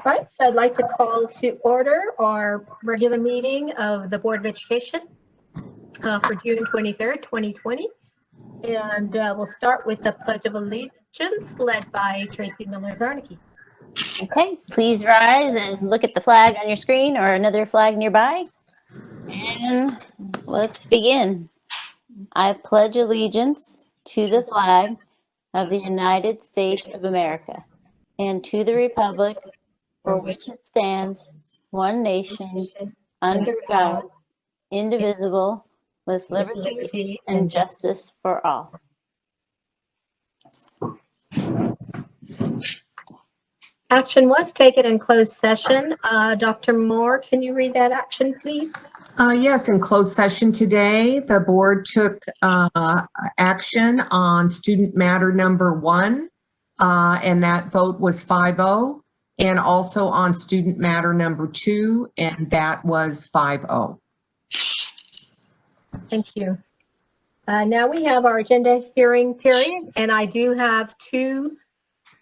Right, so I'd like to call to order our regular meeting of the Board of Education for June 23rd, 2020. And we'll start with the Pledge of Allegiance led by Tracy Miller-Zarnicki. Okay, please rise and look at the flag on your screen or another flag nearby. And let's begin. I pledge allegiance to the flag of the United States of America and to the republic for which it stands, one nation, under God, indivisible, with liberty and justice for all. Action was taken in closed session. Dr. Moore, can you read that action, please? Yes, in closed session today, the board took action on student matter number 1, and that vote was 5-0, and also on student matter number 2, and that was 5-0. Thank you. Now we have our agenda hearing period, and I do have 2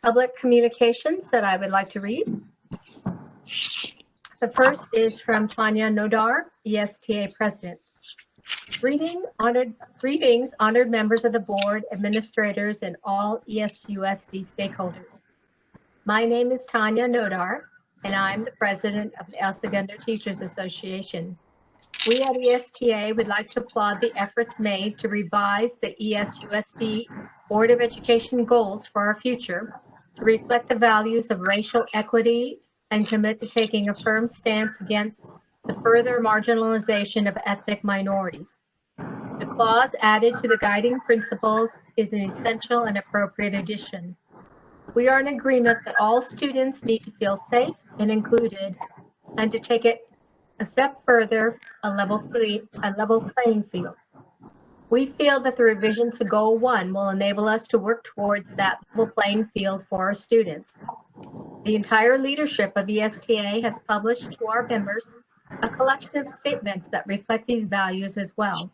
public communications that I would like to read. The first is from Tanya Nodar, ESTA President. Greetings, honored members of the board, administrators, and all ESUSD stakeholders. My name is Tanya Nodar, and I'm the president of the El Segundo Teachers Association. We at ESTA would like to applaud the efforts made to revise the ESUSD Board of Education goals for our future to reflect the values of racial equity and commit to taking a firm stance against the further marginalization of ethnic minorities. The clause added to the guiding principles is an essential and appropriate addition. We are in agreement that all students need to feel safe and included, and to take it a step further, a level playing field. We feel that the revision to Goal 1 will enable us to work towards that level playing field for our students. The entire leadership of ESTA has published to our members a collection of statements that reflect these values as well.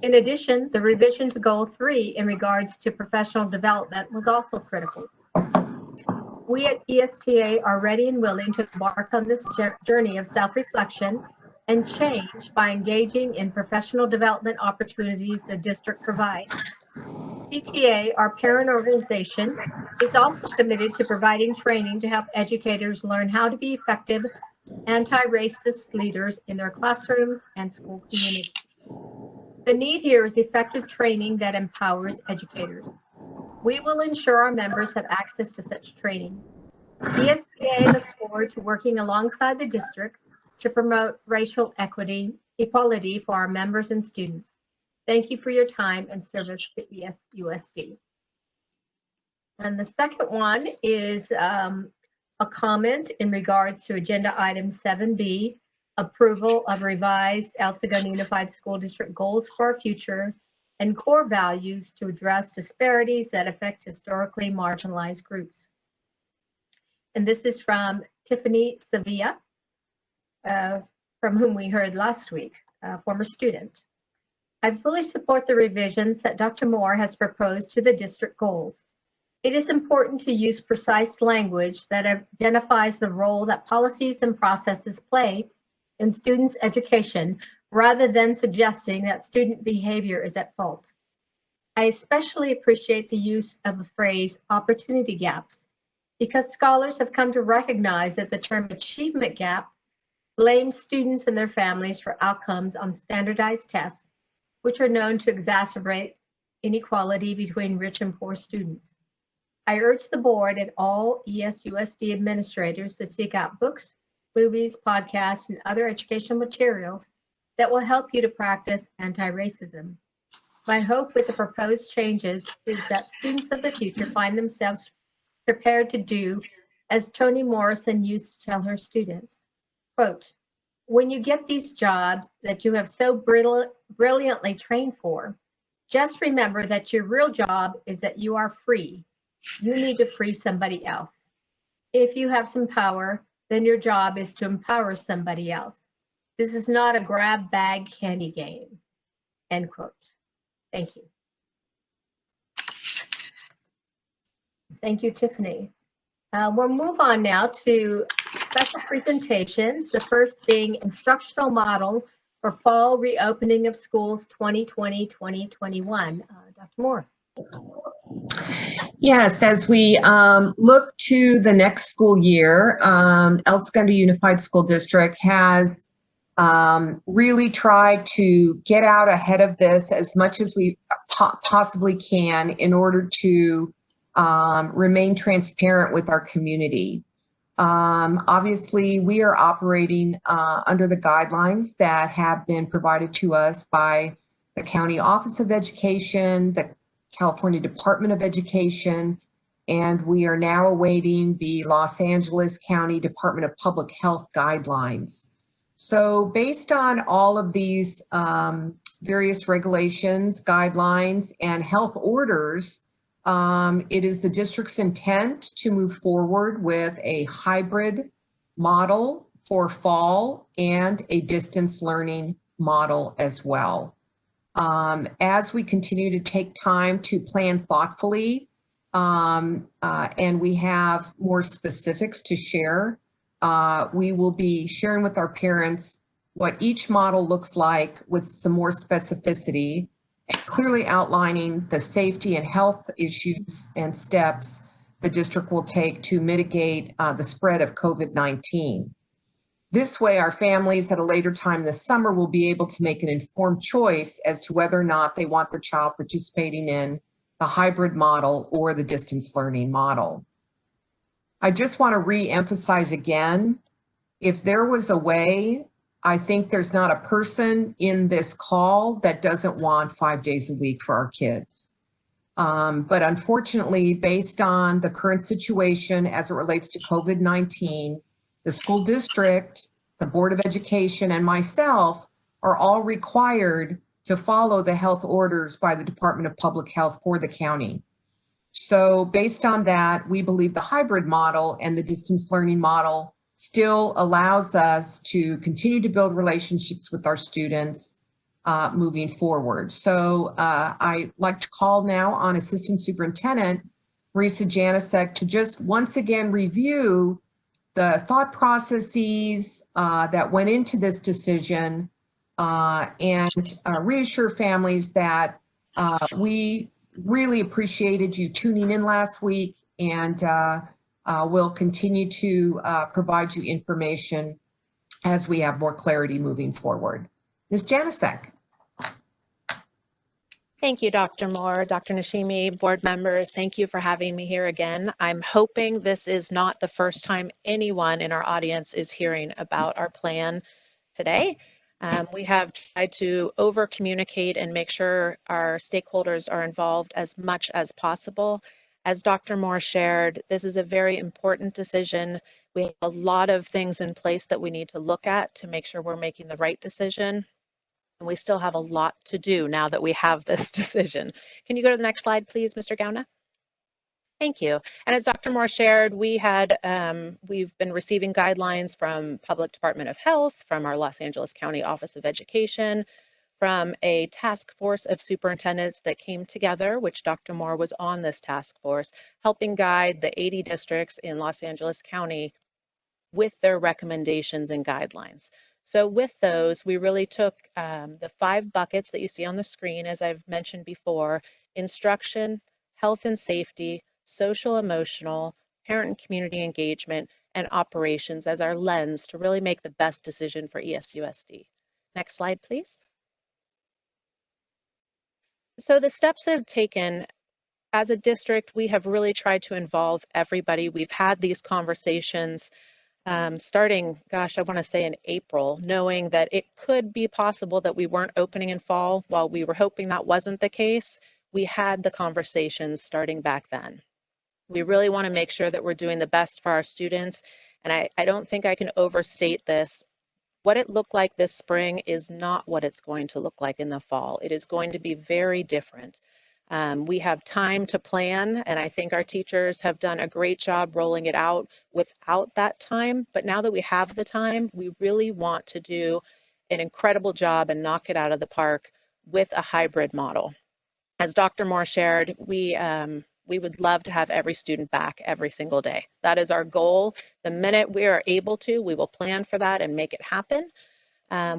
In addition, the revision to Goal 3 in regards to professional development was also critical. We at ESTA are ready and willing to embark on this journey of self-reflection and change by engaging in professional development opportunities the district provides. PTA, our parent organization, is also committed to providing training to help educators learn how to be effective anti-racist leaders in their classrooms and school communities. The need here is effective training that empowers educators. We will ensure our members have access to such training. ESTA looks forward to working alongside the district to promote racial equality for our members and students. Thank you for your time and service to ESUSD. And the second one is a comment in regards to agenda item 7B, approval of revised El Segundo Unified School District goals for our future and core values to address disparities that affect historically marginalized groups. And this is from Tiffany Sevilla, from whom we heard last week, a former student. I fully support the revisions that Dr. Moore has proposed to the district goals. It is important to use precise language that identifies the role that policies and processes play in students' education, rather than suggesting that student behavior is at fault. I especially appreciate the use of the phrase opportunity gaps, because scholars have come to recognize that the term achievement gap blames students and their families for outcomes on standardized tests, which are known to exacerbate inequality between rich and poor students. I urge the board and all ESUSD administrators to seek out books, movies, podcasts, and other educational materials that will help you to practice anti-racism. My hope with the proposed changes is that students of the future find themselves prepared to do as Toni Morrison used to tell her students, quote, when you get these jobs that you have so brilliantly trained for, just remember that your real job is that you are free. You need to free somebody else. If you have some power, then your job is to empower somebody else. This is not a grab bag candy game, end quote. Thank you. Thank you, Tiffany. We'll move on now to special presentations, the first being instructional model for fall reopening of schools 2020-2021. Dr. Moore. Yes, as we look to the next school year, El Segundo Unified School District has really tried to get out ahead of this as much as we possibly can in order to remain transparent with our community. Obviously, we are operating under the guidelines that have been provided to us by the County Office of Education, the California Department of Education, and we are now awaiting the Los Angeles County Department of Public Health guidelines. So based on all of these various regulations, guidelines, and health orders, it is the district's intent to move forward with a hybrid model for fall and a distance learning model as well. As we continue to take time to plan thoughtfully, and we have more specifics to share, we will be sharing with our parents what each model looks like with some more specificity, and clearly outlining the safety and health issues and steps the district will take to mitigate the spread of COVID-19. This way, our families at a later time this summer will be able to make an informed choice as to whether or not they want their child participating in the hybrid model or the distance learning model. I just want to re-emphasize again, if there was a way, I think there's not a person in this call that doesn't want 5 days a week for our kids. But unfortunately, based on the current situation as it relates to COVID-19, the school district, the Board of Education, and myself are all required to follow the health orders by the Department of Public Health for the county. So based on that, we believe the hybrid model and the distance learning model still allows us to continue to build relationships with our students moving forward. So I'd like to call now on Assistant Superintendent Marisa Janicek to just once again review the thought processes that went into this decision and reassure families that we really appreciated you tuning in last week, and we'll continue to provide you information as we have more clarity moving forward. Ms. Janicek. Thank you, Dr. Moore, Dr. Nashimi, board members. Thank you for having me here again. I'm hoping this is not the first time anyone in our audience is hearing about our plan today. We have tried to over-communicate and make sure our stakeholders are involved as much as possible. As Dr. Moore shared, this is a very important decision. We have a lot of things in place that we need to look at to make sure we're making the right decision. And we still have a lot to do now that we have this decision. Can you go to the next slide, please, Mr. Gauna? Thank you. And as Dr. Moore shared, we've been receiving guidelines from Public Department of Health, from our Los Angeles County Office of Education, from a task force of superintendents that came together, which Dr. Moore was on this task force, helping guide the 80 districts in Los Angeles County with their recommendations and guidelines. So with those, we really took the 5 buckets that you see on the screen, as I've mentioned before: instruction, health and safety, social emotional, parent and community engagement, and operations as our lens to really make the best decision for ESUSD. Next slide, please. So the steps that I've taken as a district, we have really tried to involve everybody. We've had these conversations starting, gosh, I want to say in April, knowing that it could be possible that we weren't opening in fall. While we were hoping that wasn't the case, we had the conversations starting back then. We really want to make sure that we're doing the best for our students. And I don't think I can overstate this. What it looked like this spring is not what it's going to look like in the fall. It is going to be very different. We have time to plan, and I think our teachers have done a great job rolling it out without that time. But now that we have the time, we really want to do an incredible job and knock it out of the park with a hybrid model. As Dr. Moore shared, we We would love to have every student back every single day. That is our goal. The minute we are able to, we will plan for that and make it happen.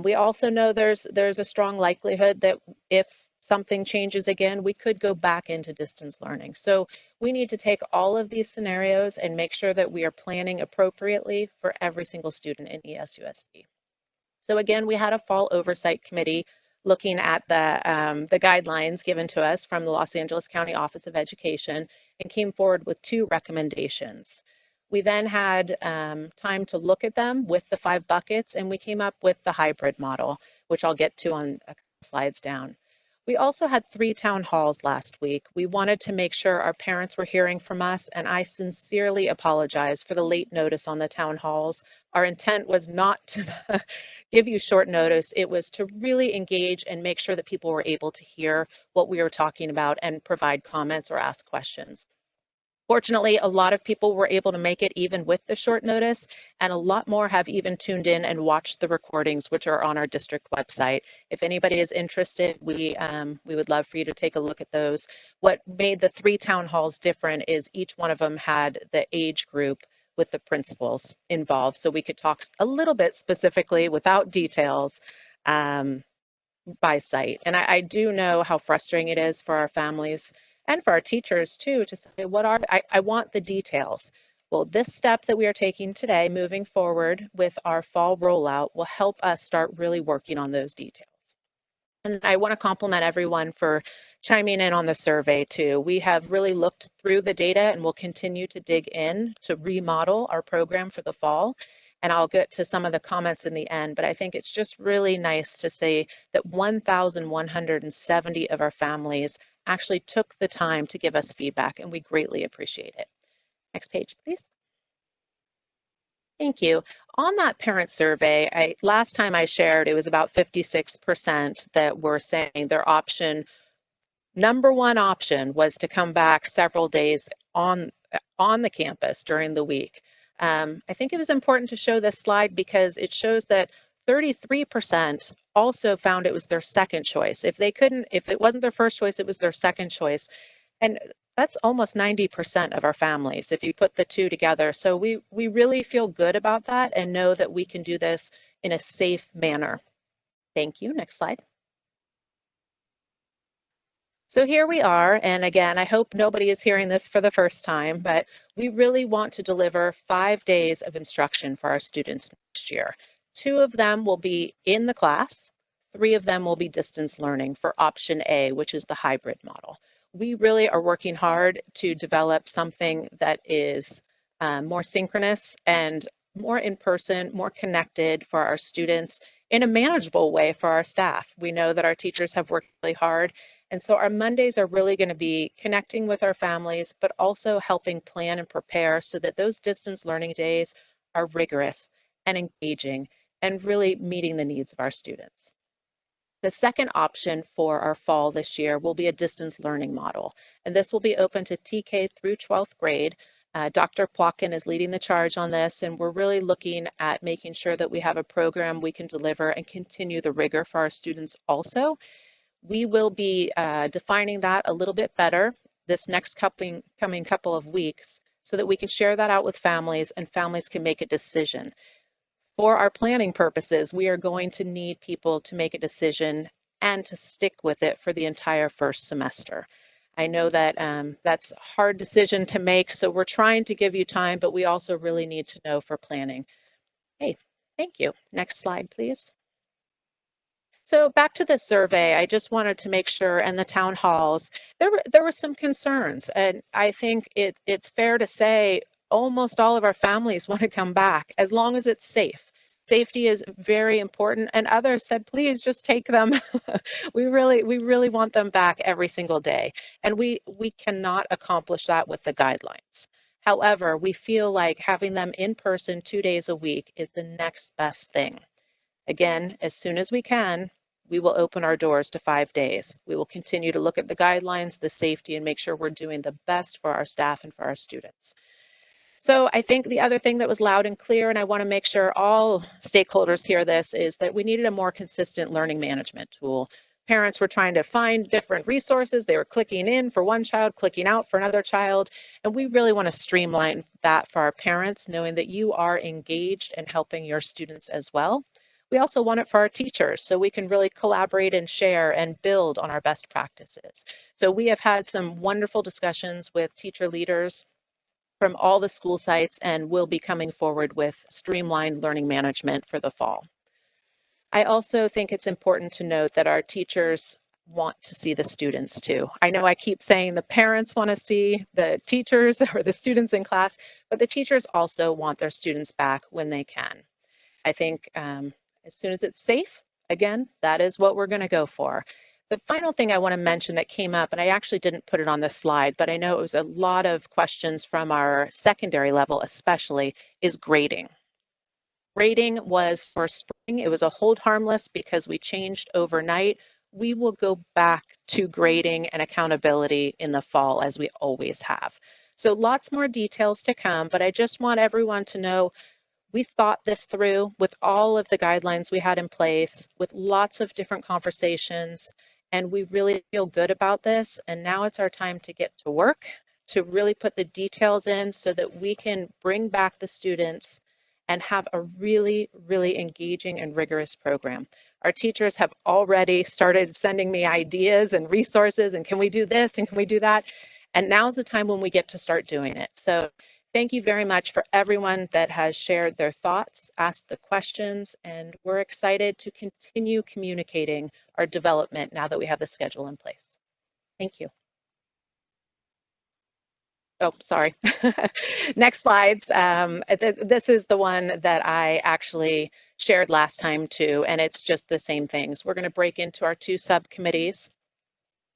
We also know there's a strong likelihood that if something changes again, we could go back into distance learning. So we need to take all of these scenarios and make sure that we are planning appropriately for every single student in ESUSD. So again, we had a fall oversight committee looking at the guidelines given to us from the Los Angeles County Office of Education and came forward with 2 recommendations. We then had time to look at them with the 5 buckets, and we came up with the hybrid model, which I'll get to on a couple slides down. We also had 3 town halls last week. We wanted to make sure our parents were hearing from us, and I sincerely apologize for the late notice on the town halls. Our intent was not to give you short notice. It was to really engage and make sure that people were able to hear what we were talking about and provide comments or ask questions. Fortunately, a lot of people were able to make it even with the short notice, and a lot more have even tuned in and watched the recordings, which are on our district website. If anybody is interested, we would love for you to take a look at those. What made the 3 town halls different is each one of them had the age group with the principals involved, so we could talk a little bit specifically without details by site. And I do know how frustrating it is for our families and for our teachers too, to say, I want the details. Well, this step that we are taking today, moving forward with our fall rollout, will help us start really working on those details. And I want to compliment everyone for chiming in on the survey too. We have really looked through the data and will continue to dig in to remodel our program for the fall. And I'll get to some of the comments in the end, but I think it's just really nice to say that 1,170 of our families actually took the time to give us feedback, and we greatly appreciate it. Next page, please. Thank you. On that parent survey, last time I shared, it was about 56% that were saying their number one option was to come back several days on the campus during the week. I think it was important to show this slide because it shows that 33% also found it was their second choice. If it wasn't their first choice, it was their second choice. And that's almost 90% of our families if you put the 2 together. So we really feel good about that and know that we can do this in a safe manner. Thank you. Next slide. So here we are, and again, I hope nobody is hearing this for the first time, but we really want to deliver 5 days of instruction for our students next year. 2 of them will be in the class, 3 of them will be distance learning for option A, which is the hybrid model. We really are working hard to develop something that is more synchronous and more in person, more connected for our students in a manageable way for our staff. We know that our teachers have worked really hard. And so our Mondays are really going to be connecting with our families, but also helping plan and prepare so that those distance learning days are rigorous and engaging and really meeting the needs of our students. The second option for our fall this year will be a distance learning model, and this will be open to TK through 12th grade. Dr. Plotkin is leading the charge on this, and we're really looking at making sure that we have a program we can deliver and continue the rigor for our students also. We will be defining that a little bit better this next coming couple of weeks so that we can share that out with families and families can make a decision. For our planning purposes, we are going to need people to make a decision and to stick with it for the entire first semester. I know that that's a hard decision to make, so we're trying to give you time, but we also really need to know for planning. Hey, thank you. Next slide, please. So back to the survey, I just wanted to make sure, and the town halls, there were some concerns, and I think it's fair to say almost all of our families want to come back as long as it's safe. Safety is very important, and others said, please just take them. We really want them back every single day, and we cannot accomplish that with the guidelines. However, we feel like having them in person 2 days a week is the next best thing. Again, as soon as we can, we will open our doors to 5 days. We will continue to look at the guidelines, the safety, and make sure we're doing the best for our staff and for our students. So I think the other thing that was loud and clear, and I want to make sure all stakeholders hear this, is that we needed a more consistent learning management tool. parents were trying to find different resources. They were clicking in for one child, clicking out for another child. And we really want to streamline that for our parents, knowing that you are engaged and helping your students as well. We also want it for our teachers so we can really collaborate and share and build on our best practices. So we have had some wonderful discussions with teacher leaders from all the school sites, and we'll be coming forward with streamlined learning management for the fall. I also think it's important to note that our teachers want to see the students too. I know I keep saying the parents want to see the teachers or the students in class, but the teachers also want their students back when they can. I think as soon as it's safe, again, that is what we're going to go for. The final thing I want to mention that came up, and I actually didn't put it on this slide, but I know it was a lot of questions from our secondary level especially, is grading. Grading was for spring. It was a hold harmless because we changed overnight. We will go back to grading and accountability in the fall as we always have. So lots more details to come, but I just want everyone to know we thought this through with all of the guidelines we had in place, with lots of different conversations, and we really feel good about this. And now it's our time to get to work, to really put the details in so that we can bring back the students and have a really, really engaging and rigorous program. Our teachers have already started sending me ideas and resources, and can we do this and can we do that? And now's the time when we get to start doing it. So thank you very much for everyone that has shared their thoughts, asked the questions, and we're excited to continue communicating our development now that we have the schedule in place. Thank you. Oh, sorry. Next slides. This is the one that I actually shared last time too, and it's just the same things. We're going to break into our 2 subcommittees.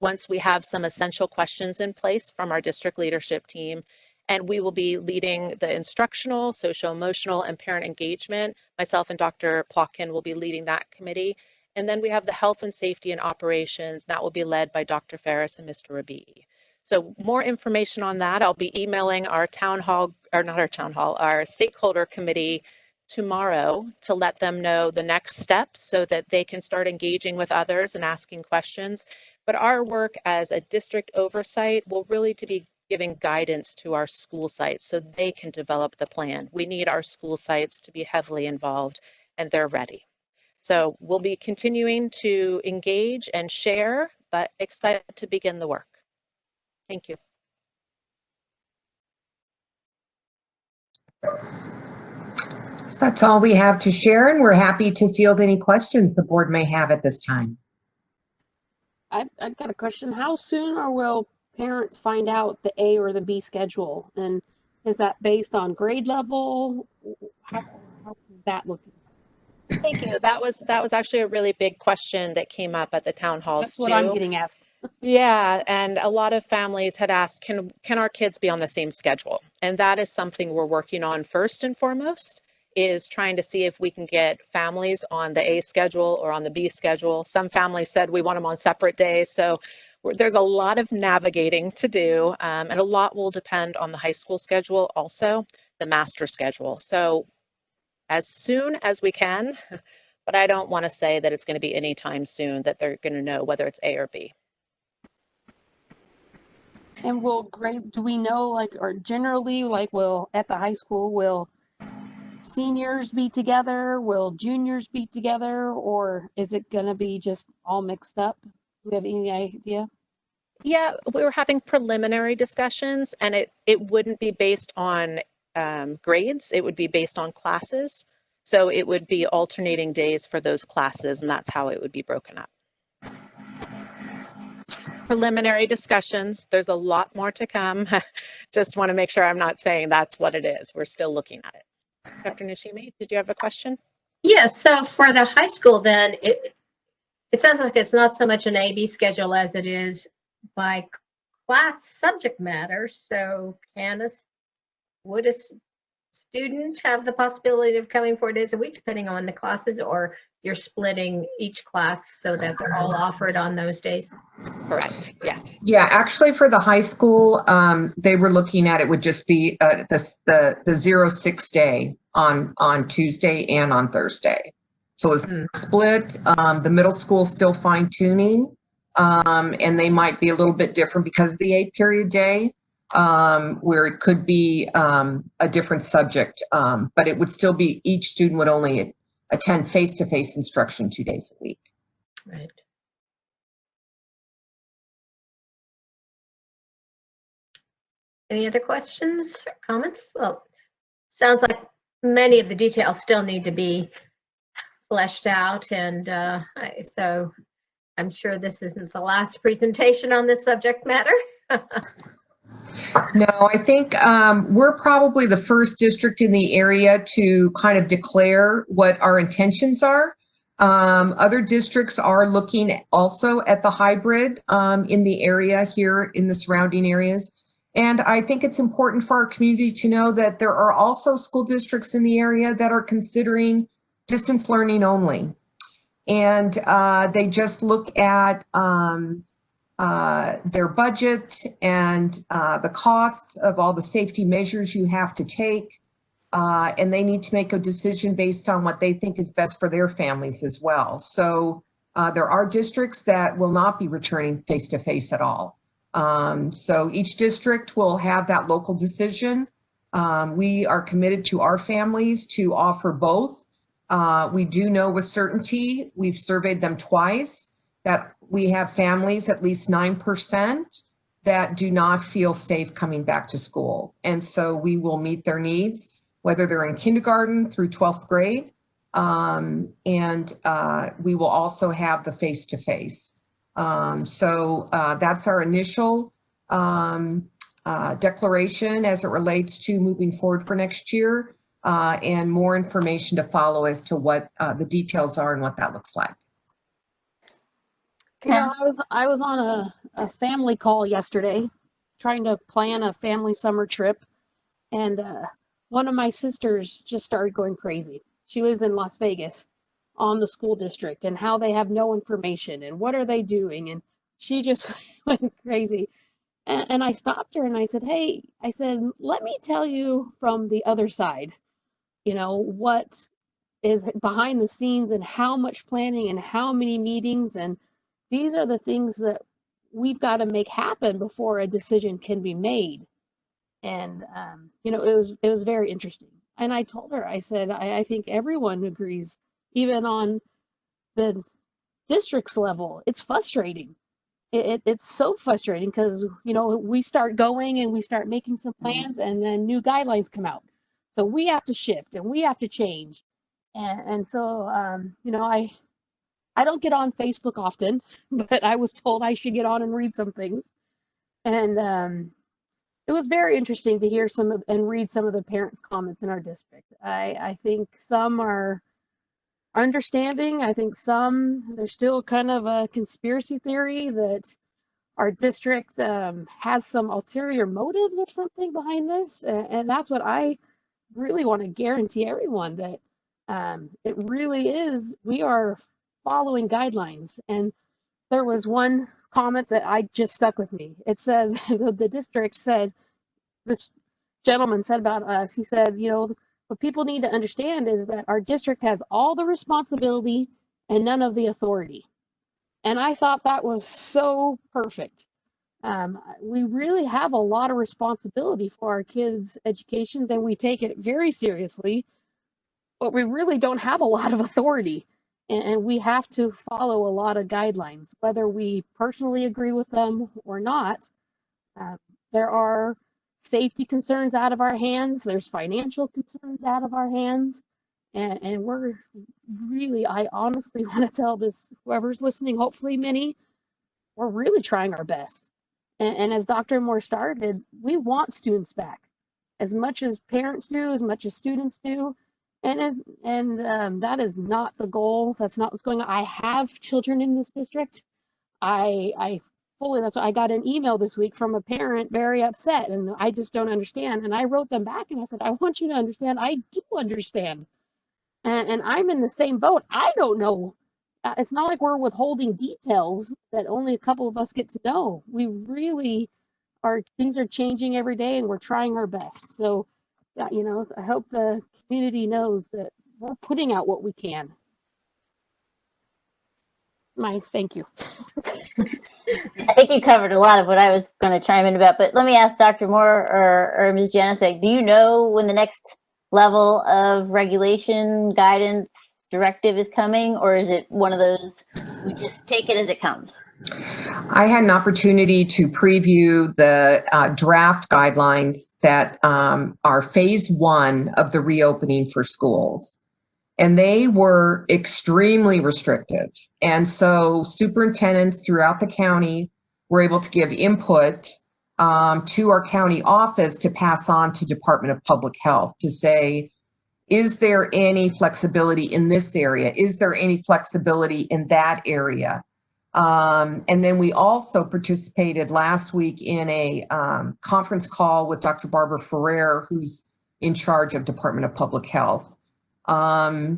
Once we have some essential questions in place from our district leadership team, and we will be leading the instructional, social emotional, and parent engagement. Myself and Dr. Plotkin will be leading that committee. And then we have the health and safety and operations. That will be led by Dr. Ferris and Mr. Rabii. So more information on that, I'll be emailing our town hall, or not our town hall, our stakeholder committee tomorrow to let them know the next steps so that they can start engaging with others and asking questions. But our work as a district oversight will really to be giving guidance to our school sites so they can develop the plan. We need our school sites to be heavily involved, and they're ready. So we'll be continuing to engage and share, but excited to begin the work. Thank you. So that's all we have to share, and we're happy to field any questions the board may have at this time. I've got a question. How soon or will parents find out the A or the B schedule? And is that based on grade level? How is that looking? Thank you. That was actually a really big question that came up at the town halls. That's what I'm getting asked. Yeah, and a lot of families had asked, can our kids be on the same schedule? And that is something we're working on first and foremost, is trying to see if we can get families on the A schedule or on the B schedule. Some families said we want them on separate days. So there's a lot of navigating to do, and a lot will depend on the high school schedule, also the master schedule. So as soon as we can, but I don't want to say that it's going to be anytime soon that they're going to know whether it's A or B. And do we know, like, or generally, like, at the high school, will seniors be together? Will juniors be together? Or is it going to be just all mixed up? Do we have any idea? Yeah, we were having preliminary discussions, and it wouldn't be based on grades. It would be based on classes. So it would be alternating days for those classes, and that's how it would be broken up. Preliminary discussions. There's a lot more to come. Just want to make sure I'm not saying that's what it is. We're still looking at it. Dr. Nishimi, did you have a question? Yes, so for the high school then, it sounds like it's not so much an A-B schedule as it is by class subject matter. So would a student have the possibility of coming 4 days a week, depending on the classes, or you're splitting each class so that they're all offered on those days? Correct, yeah. Yeah, actually for the high school, they were looking at it would just be the 0-6 day on Tuesday and on Thursday. So it's split. The middle school still fine tuning, and they might be a little bit different because of the 8-period day, where it could be a different subject, but it would still be each student would only attend face-to-face instruction 2 days a week. Right. Any other questions or comments? Well, sounds like many of the details still need to be fleshed out, and so I'm sure this isn't the last presentation on this subject matter. No, I think we're probably the first district in the area to kind of declare what our intentions are. Other districts are looking also at the hybrid in the area here in the surrounding areas. And I think it's important for our community to know that there are also school districts in the area that are considering distance learning only. And they just look at their budget and the costs of all the safety measures you have to take. And they need to make a decision based on what they think is best for their families as well. So there are districts that will not be returning face-to-face at all. So each district will have that local decision. We are committed to our families to offer both. We do know with certainty, we've surveyed them twice, that we have families, at least 9%, that do not feel safe coming back to school. And so we will meet their needs, whether they're in kindergarten through 12th grade. And we will also have the face-to-face. So that's our initial declaration as it relates to moving forward for next year, and more information to follow as to what the details are and what that looks like. Yeah, I was on a family call yesterday, trying to plan a family summer trip, and one of my sisters just started going crazy. She lives in Las Vegas, on the school district and how they have no information and what are they doing, and she just went crazy. And I stopped her and I said, hey, I said, let me tell you from the other side, you know, what is behind the scenes and how much planning and how many meetings, and these are the things that we've got to make happen before a decision can be made. And you know, it was very interesting. And I told her, I said, I think everyone agrees, even on the district's level, it's frustrating. It's so frustrating because, you know, we start going and we start making some plans and then new guidelines come out. So we have to shift and we have to change. And so, you know, I don't get on Facebook often, but I was told I should get on and read some things. And it was very interesting to hear and read some of the parents' comments in our district. I think some are understanding. I think there's still kind of a conspiracy theory that our district has some ulterior motives or something behind this. And that's what I really want to guarantee everyone, that it really is, we are following guidelines. And there was one comment that I just stuck with me. It said, the district said, this gentleman said about us, he said, you know, what people need to understand is that our district has all the responsibility and none of the authority. And I thought that was so perfect. We really have a lot of responsibility for our kids' educations, and we take it very seriously, but we really don't have a lot of authority. And we have to follow a lot of guidelines, whether we personally agree with them or not. There are safety concerns out of our hands. There's financial concerns out of our hands. And we're really, I honestly want to tell this, whoever's listening, hopefully many, we're really trying our best. And as Dr. Moore started, we want students back as much as parents do, as much as students do. And that is not the goal. That's not what's going on. I have children in this district. I fully, that's why I got an email this week from a parent very upset, and I just don't understand. And I wrote them back and I said, I want you to understand, I do understand. And I'm in the same boat. I don't know. It's not like we're withholding details that only a couple of us get to know. We really are, things are changing every day and we're trying our best. So, you know, I hope the community knows that we're putting out what we can. my thank you. I think you covered a lot of what I was going to chime in about, but let me ask Dr. Moore or Ms. Janicek, do you know when the next level of regulation, guidance, directive is coming, or is it one of those, we just take it as it comes? I had an opportunity to preview the draft guidelines that are phase 1 of the reopening for schools. And they were extremely restrictive. And so superintendents throughout the county were able to give input to our county office to pass on to Department of Public Health to say, is there any flexibility in this area? Is there any flexibility in that area? And then we also participated last week in a conference call with Dr. Barbara Ferrer, who's in charge of Department of Public Health. I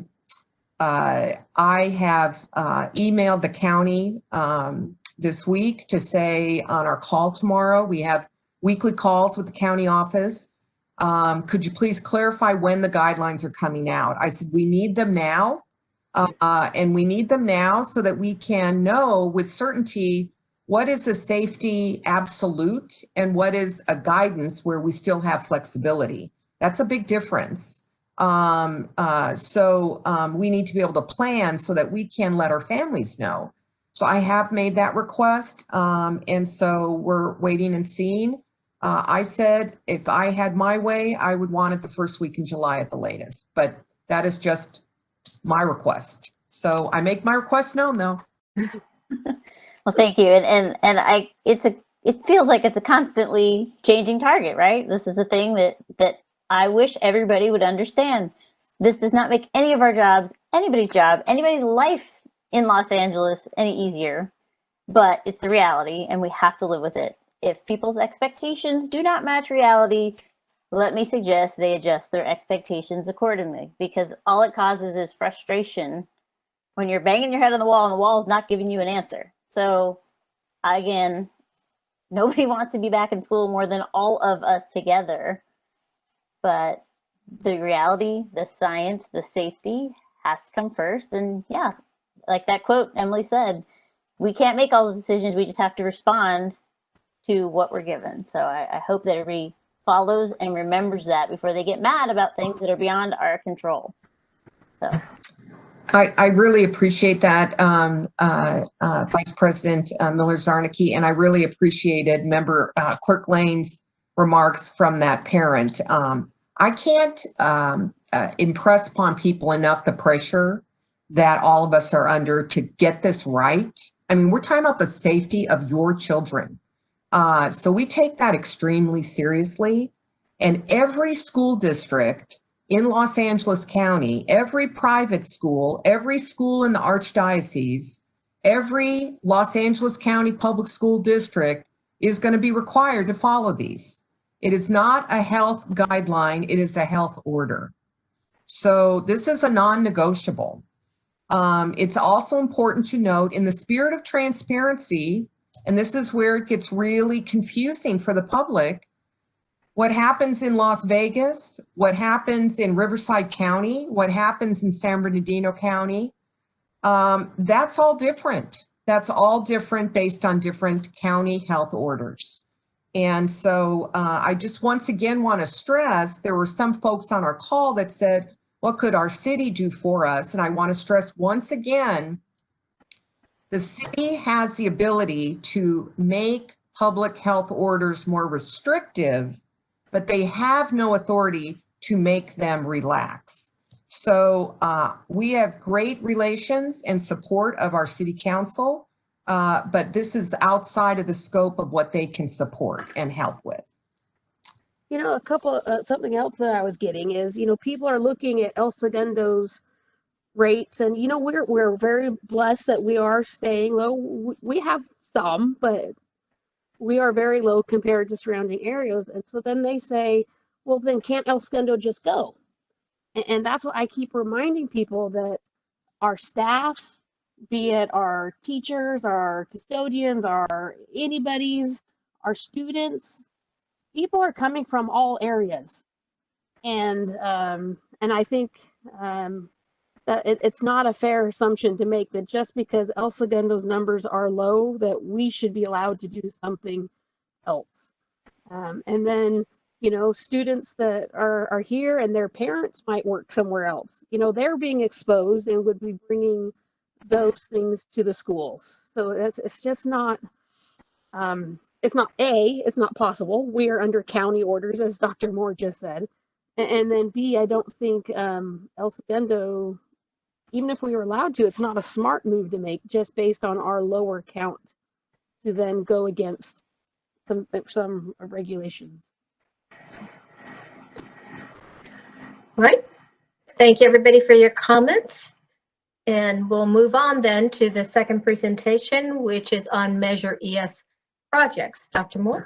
have emailed the county this week to say on our call tomorrow, we have weekly calls with the county office. Could you please clarify when the guidelines are coming out? I said, we need them now. And we need them now so that we can know with certainty what is a safety absolute and what is a guidance where we still have flexibility. That's a big difference. So we need to be able to plan so that we can let our families know. So I have made that request. And so we're waiting and seeing. I said, if I had my way, I would want it the first week in July at the latest, but that is just my request. So I make my request known though. Well, thank you. And it feels like it's a constantly changing target, right? This is a thing that I wish everybody would understand. This does not make any of our jobs, anybody's life in Los Angeles any easier, but it's the reality and we have to live with it. If people's expectations do not match reality, let me suggest they adjust their expectations accordingly, because all it causes is frustration when you're banging your head on the wall and the wall is not giving you an answer. So again, nobody wants to be back in school more than all of us together. But the reality, the science, the safety has to come first. And yeah, like that quote Emily said, we can't make all those decisions. We just have to respond to what we're given. So I hope that everybody follows and remembers that before they get mad about things that are beyond our control. So I really appreciate that, Vice President Miller-Zarnicki, and I really appreciated Member Clerk Lane's remarks from that parent. I can't impress upon people enough the pressure that all of us are under to get this right. I mean, we're talking about the safety of your children. So we take that extremely seriously, and every school district in Los Angeles County, every private school, every school in the Archdiocese, every Los Angeles County public school district is going to be required to follow these. It is not a health guideline, it is a health order. So this is a non-negotiable. It's also important to note, in the spirit of transparency, and this is where it gets really confusing for the public, what happens in Las Vegas, what happens in Riverside County, what happens in San Bernardino County, that's all different. That's all different based on different county health orders. And so I just once again want to stress, there were some folks on our call that said, what could our city do for us? And I want to stress once again, the city has the ability to make public health orders more restrictive, but they have no authority to make them relax. So we have great relations and support of our city council, but this is outside of the scope of what they can support and help with. You know, something else that I was getting is, people are looking at El Segundo's rates, and we're very blessed that we are staying low. We have some, but we are very low compared to surrounding areas. And so then they say, well, then can't El Segundo just go? And that's what I keep reminding people, that our staff, be it our teachers, our custodians, our our students, people are coming from all areas. And I think it's not a fair assumption to make that just because El Segundo's numbers are low, that we should be allowed to do something else. And then, you know, students that are here and their parents might work somewhere else. You know, they're being exposed and would be bringing those things to the schools. So it's just not, it's not possible. We are under county orders, as Dr. Moore just said. And then B, I don't think El Segundo, even if we were allowed to, it's not a smart move to make just based on our lower count to then go against some regulations. Right. Thank you, everybody, for your comments. And we'll move on then to the second presentation, which is on Measure ES projects. Dr. Moore?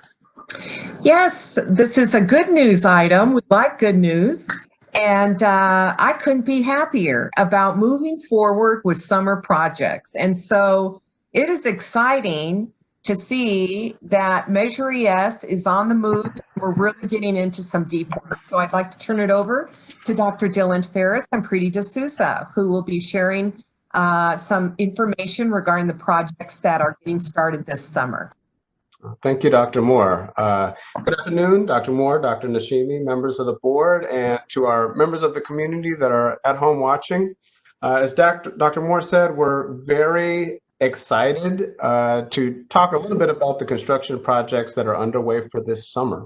Yes, this is a good news item. We like good news. And I couldn't be happier about moving forward with summer projects. And so it is exciting to see that Measure ES is on the move. We're really getting into some deep work. So I'd like to turn it over to Dr. Dylan Ferris and Preeti D'Souza, who will be sharing some information regarding the projects that are getting started this summer. Thank you, Dr. Moore. Good afternoon, Dr. Moore, Dr. Nashimi, members of the board, and to our members of the community that are at home watching. As Dr. Moore said, we're very excited to talk a little bit about the construction projects that are underway for this summer.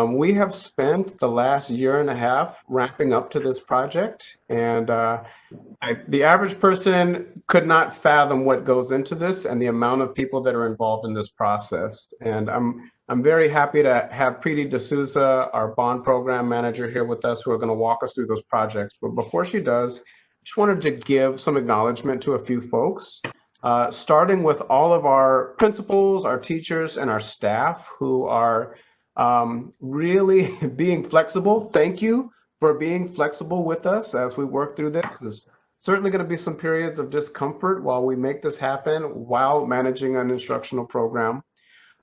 We have spent the last year and a half ramping up to this project, and the average person could not fathom what goes into this and the amount of people that are involved in this process. And I'm very happy to have Preeti D'Souza, our bond program manager, here with us, who are going to walk us through those projects. But before she does, I just wanted to give some acknowledgement to a few folks, starting with all of our principals, our teachers, and our staff who are really being flexible. Thank you for being flexible with us as we work through this. There's certainly going to be some periods of discomfort while we make this happen while managing an instructional program.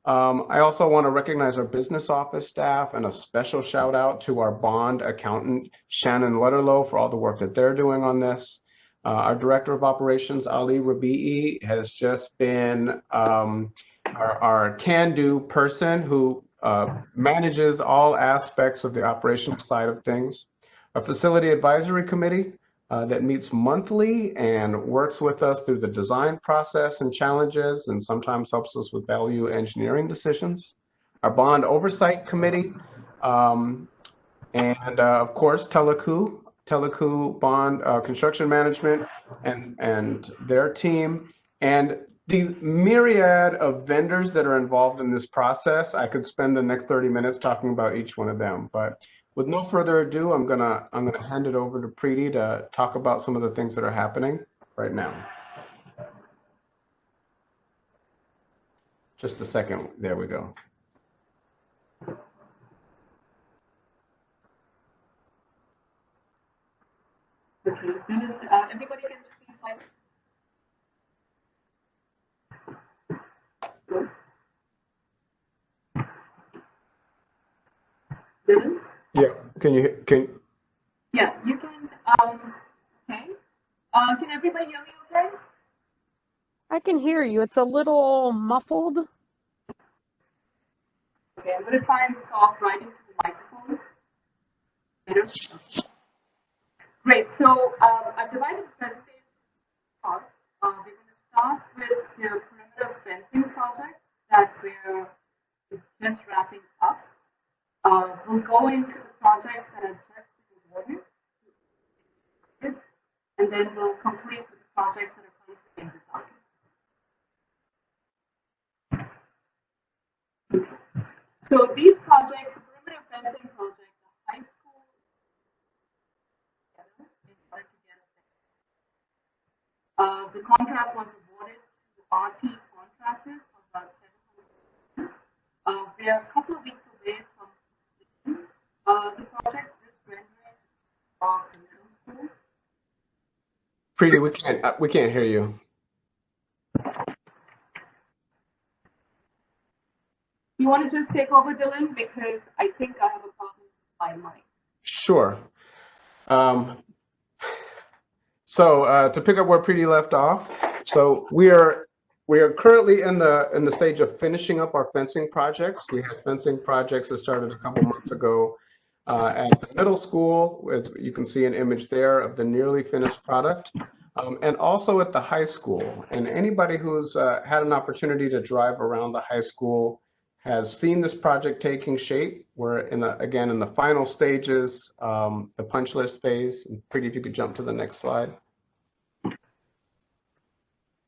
I also want to recognize our business office staff and a special shout out to our bond accountant, Shannon Lutterlow, for all the work that they're doing on this. Our director of operations, Ali Rabi'i, has just been our can-do person who manages all aspects of the operational side of things. Our facility advisory committee that meets monthly and works with us through the design process and challenges, and sometimes helps us with value engineering decisions. Our bond oversight committee, and of course, Telecu Bond Construction Management and their team, and the myriad of vendors that are involved in this process. I could spend the next 30 minutes talking about each one of them, but with no further ado, I'm gonna hand it over to Preeti to talk about some of the things that are happening right now. Just a second, there we go. Okay, everybody can see my Dylan? Yeah, can Yeah, you can, okay. Can everybody hear me okay? I can hear you. It's a little muffled. Okay, I'm gonna try and talk right into the microphone. Better? Great, so I've divided the presentation into parts. We're gonna start with the perimeter fencing project that we're just wrapping up. We'll go into the projects that are just awarded, and then we'll complete with the projects that are currently in design. So these projects, the perimeter fencing project, the high school, in order to get it. The contract was awarded to RT contractors for about $700,000. We are a couple of weeks away from the project is rendering of the middle school. Preeti, we can't hear you. You want to just take over, Dylan, because I think I have a problem with my mic. Sure. So to pick up where Preeti left off, so we are currently in the stage of finishing up our fencing projects. We had fencing projects that started a couple months ago at the middle school, as you can see an image there of the nearly finished product, and also at the high school. And anybody who's had an opportunity to drive around the high school has seen this project taking shape. We're again in the final stages, the punch list phase. Preeti, if you could jump to the next slide.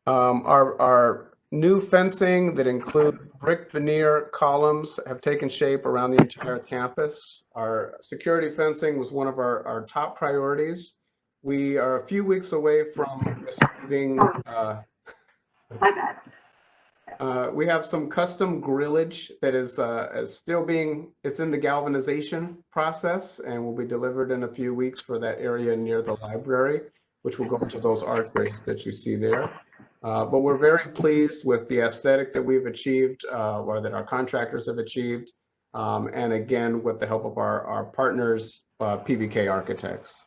Our new fencing that include brick veneer columns have taken shape around the entire campus. Our security fencing was one of our top priorities. We are a few weeks away from receiving, My bad. we have some custom grillage that is still it's in the galvanization process and will be delivered in a few weeks for that area near the library, which will go into those archways that you see there. But we're very pleased with the aesthetic that we've achieved, or that our contractors have achieved, and again, with the help of our partners, PBK Architects.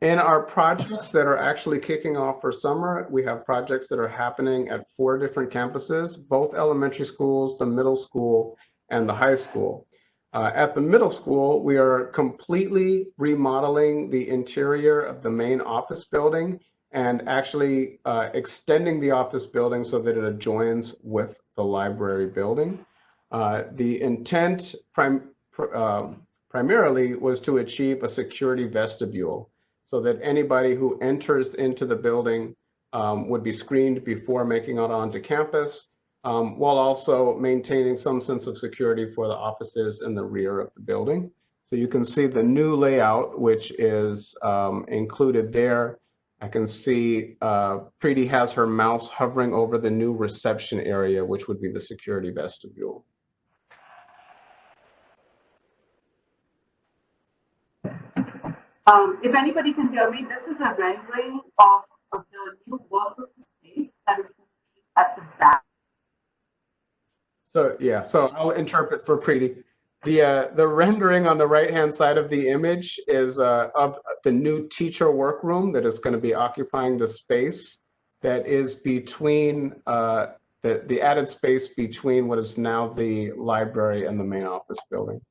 In our projects that are actually kicking off for summer, we have projects that are happening at 4 different campuses, both elementary schools, the middle school, and the high school. At the middle school, we are completely remodeling the interior of the main office building and actually extending the office building so that it adjoins with the library building. The intent primarily was to achieve a security vestibule so that anybody who enters into the building would be screened before making it onto campus, while also maintaining some sense of security for the offices in the rear of the building. So you can see the new layout, which is included there. I can see Preeti has her mouse hovering over the new reception area, which would be the security vestibule. If anybody can hear me, this is a rendering of the new workroom space that is at the back. So yeah, so I'll interpret for Preeti. The rendering on the right-hand side of the image is of the new teacher workroom that is going to be occupying the space that is between the added space between what is now the library and the main office building.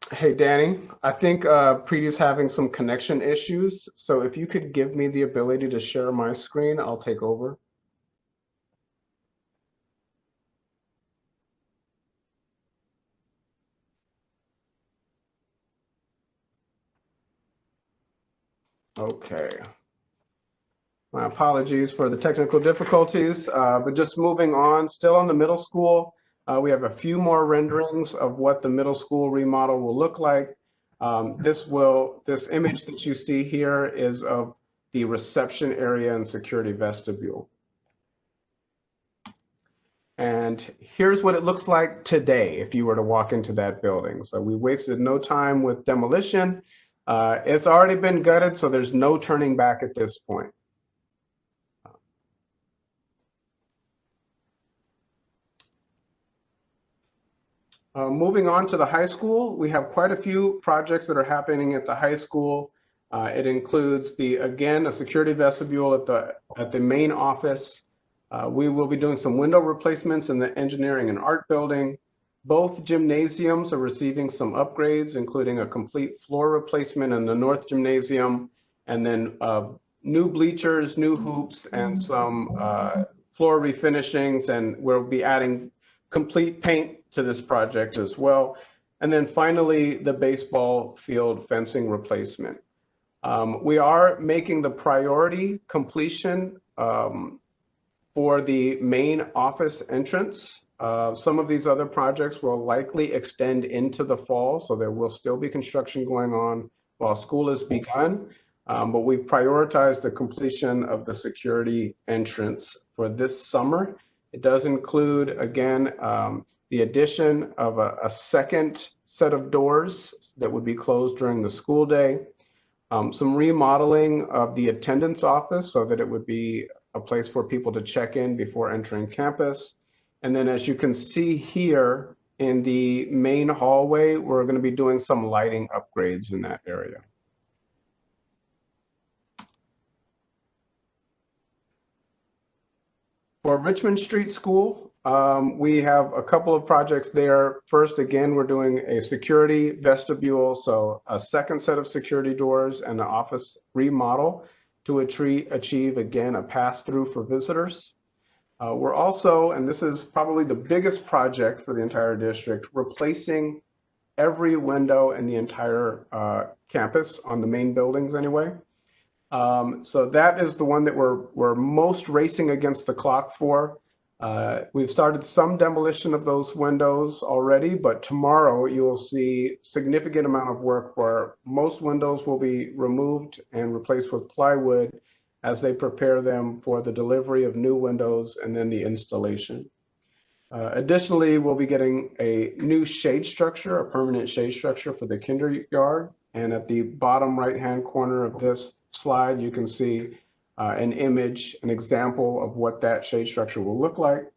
Hey, Danny, I think Preeti's having some connection issues. So if you could give me the ability to share my screen, I'll take over. Okay. My apologies for the technical difficulties, but just moving on, still on the middle school. We have a few more renderings of what the middle school remodel will look like. This image that you see here is of the reception area and security vestibule. And here's what it looks like today if you were to walk into that building. So we wasted no time with demolition. It's already been gutted, so there's no turning back at this point. Moving on to the high school, we have quite a few projects that are happening at the high school. It includes again, a security vestibule at the main office. We will be doing some window replacements in the engineering and art building. Both gymnasiums are receiving some upgrades, including a complete floor replacement in the North Gymnasium, and then new bleachers, new hoops, and some floor refinishings, and we'll be adding complete paint to this project as well. And then finally, the baseball field fencing replacement. We are making the priority completion for the main office entrance. Some of these other projects will likely extend into the fall, so there will still be construction going on while school has begun. But we've prioritized the completion of the security entrance for this summer. It does include, again, the addition of a second set of doors that would be closed during the school day. some remodeling of the attendance office so that it would be a place for people to check in before entering campus. And then as you can see here in the main hallway, we're going to be doing some lighting upgrades in that area. For Richmond Street School, we have a couple of projects there. First, again, we're doing a security vestibule, so a second set of security doors and an office remodel to achieve, again, a pass-through for visitors. We're also, and this is probably the biggest project for the entire district, replacing every window in the entire campus on the main buildings anyway. So that is the one that we're most racing against the clock for. We've started some demolition of those windows already, but tomorrow you will see significant amount of work where most windows will be removed and replaced with plywood as they prepare them for the delivery of new windows and then the installation. Additionally, we'll be getting a new shade structure, a permanent shade structure for the kinder yard. And at the bottom right-hand corner of this slide, you can see an image, an example of what that shade structure will look like,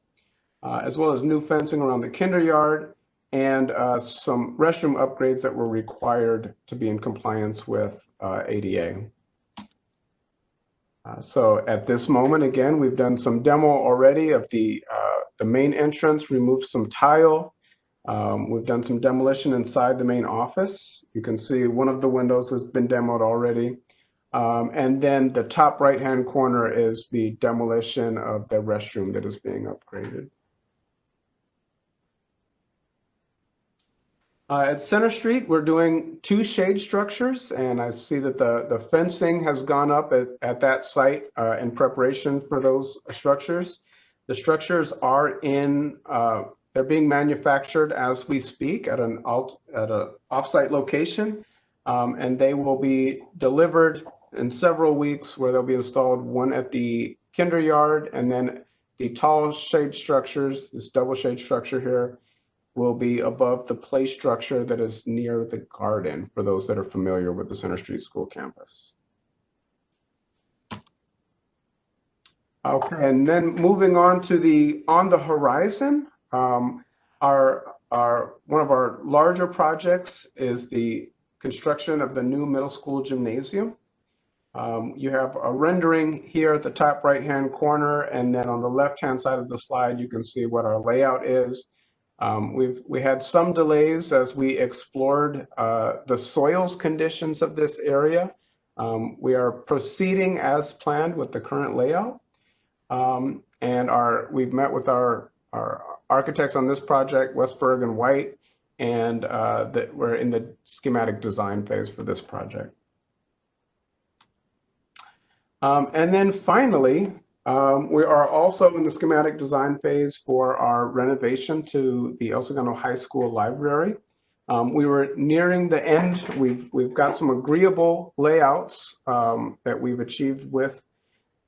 as well as new fencing around the kinder yard and some restroom upgrades that were required to be in compliance with ADA. So at this moment, again, we've done some demo already of the main entrance, removed some tile. We've done some demolition inside the main office. You can see one of the windows has been demoed already. And then the top right-hand corner is the demolition of the restroom that is being upgraded. At Center Street, we're doing 2 shade structures, and I see that the fencing has gone up at that site in preparation for those structures. The structures are they're being manufactured as we speak at an off-site location, and they will be delivered in several weeks where they'll be installed, one at the kinder yard, and then the tall shade structures, this double shade structure here, will be above the play structure that is near the garden for those that are familiar with the Center Street School campus. Okay, and then moving on to on the horizon, one of our larger projects is the construction of the new middle school gymnasium. You have a rendering here at the top right-hand corner, and then on the left-hand side of the slide, you can see what our layout is. We had some delays as we explored the soils conditions of this area. We are proceeding as planned with the current layout. And we've met with our architects on this project, Westberg and White, and that we're in the schematic design phase for this project. And then finally, we are also in the schematic design phase for our renovation to the El Segundo High School library. We were nearing the end. We've got some agreeable layouts that we've achieved with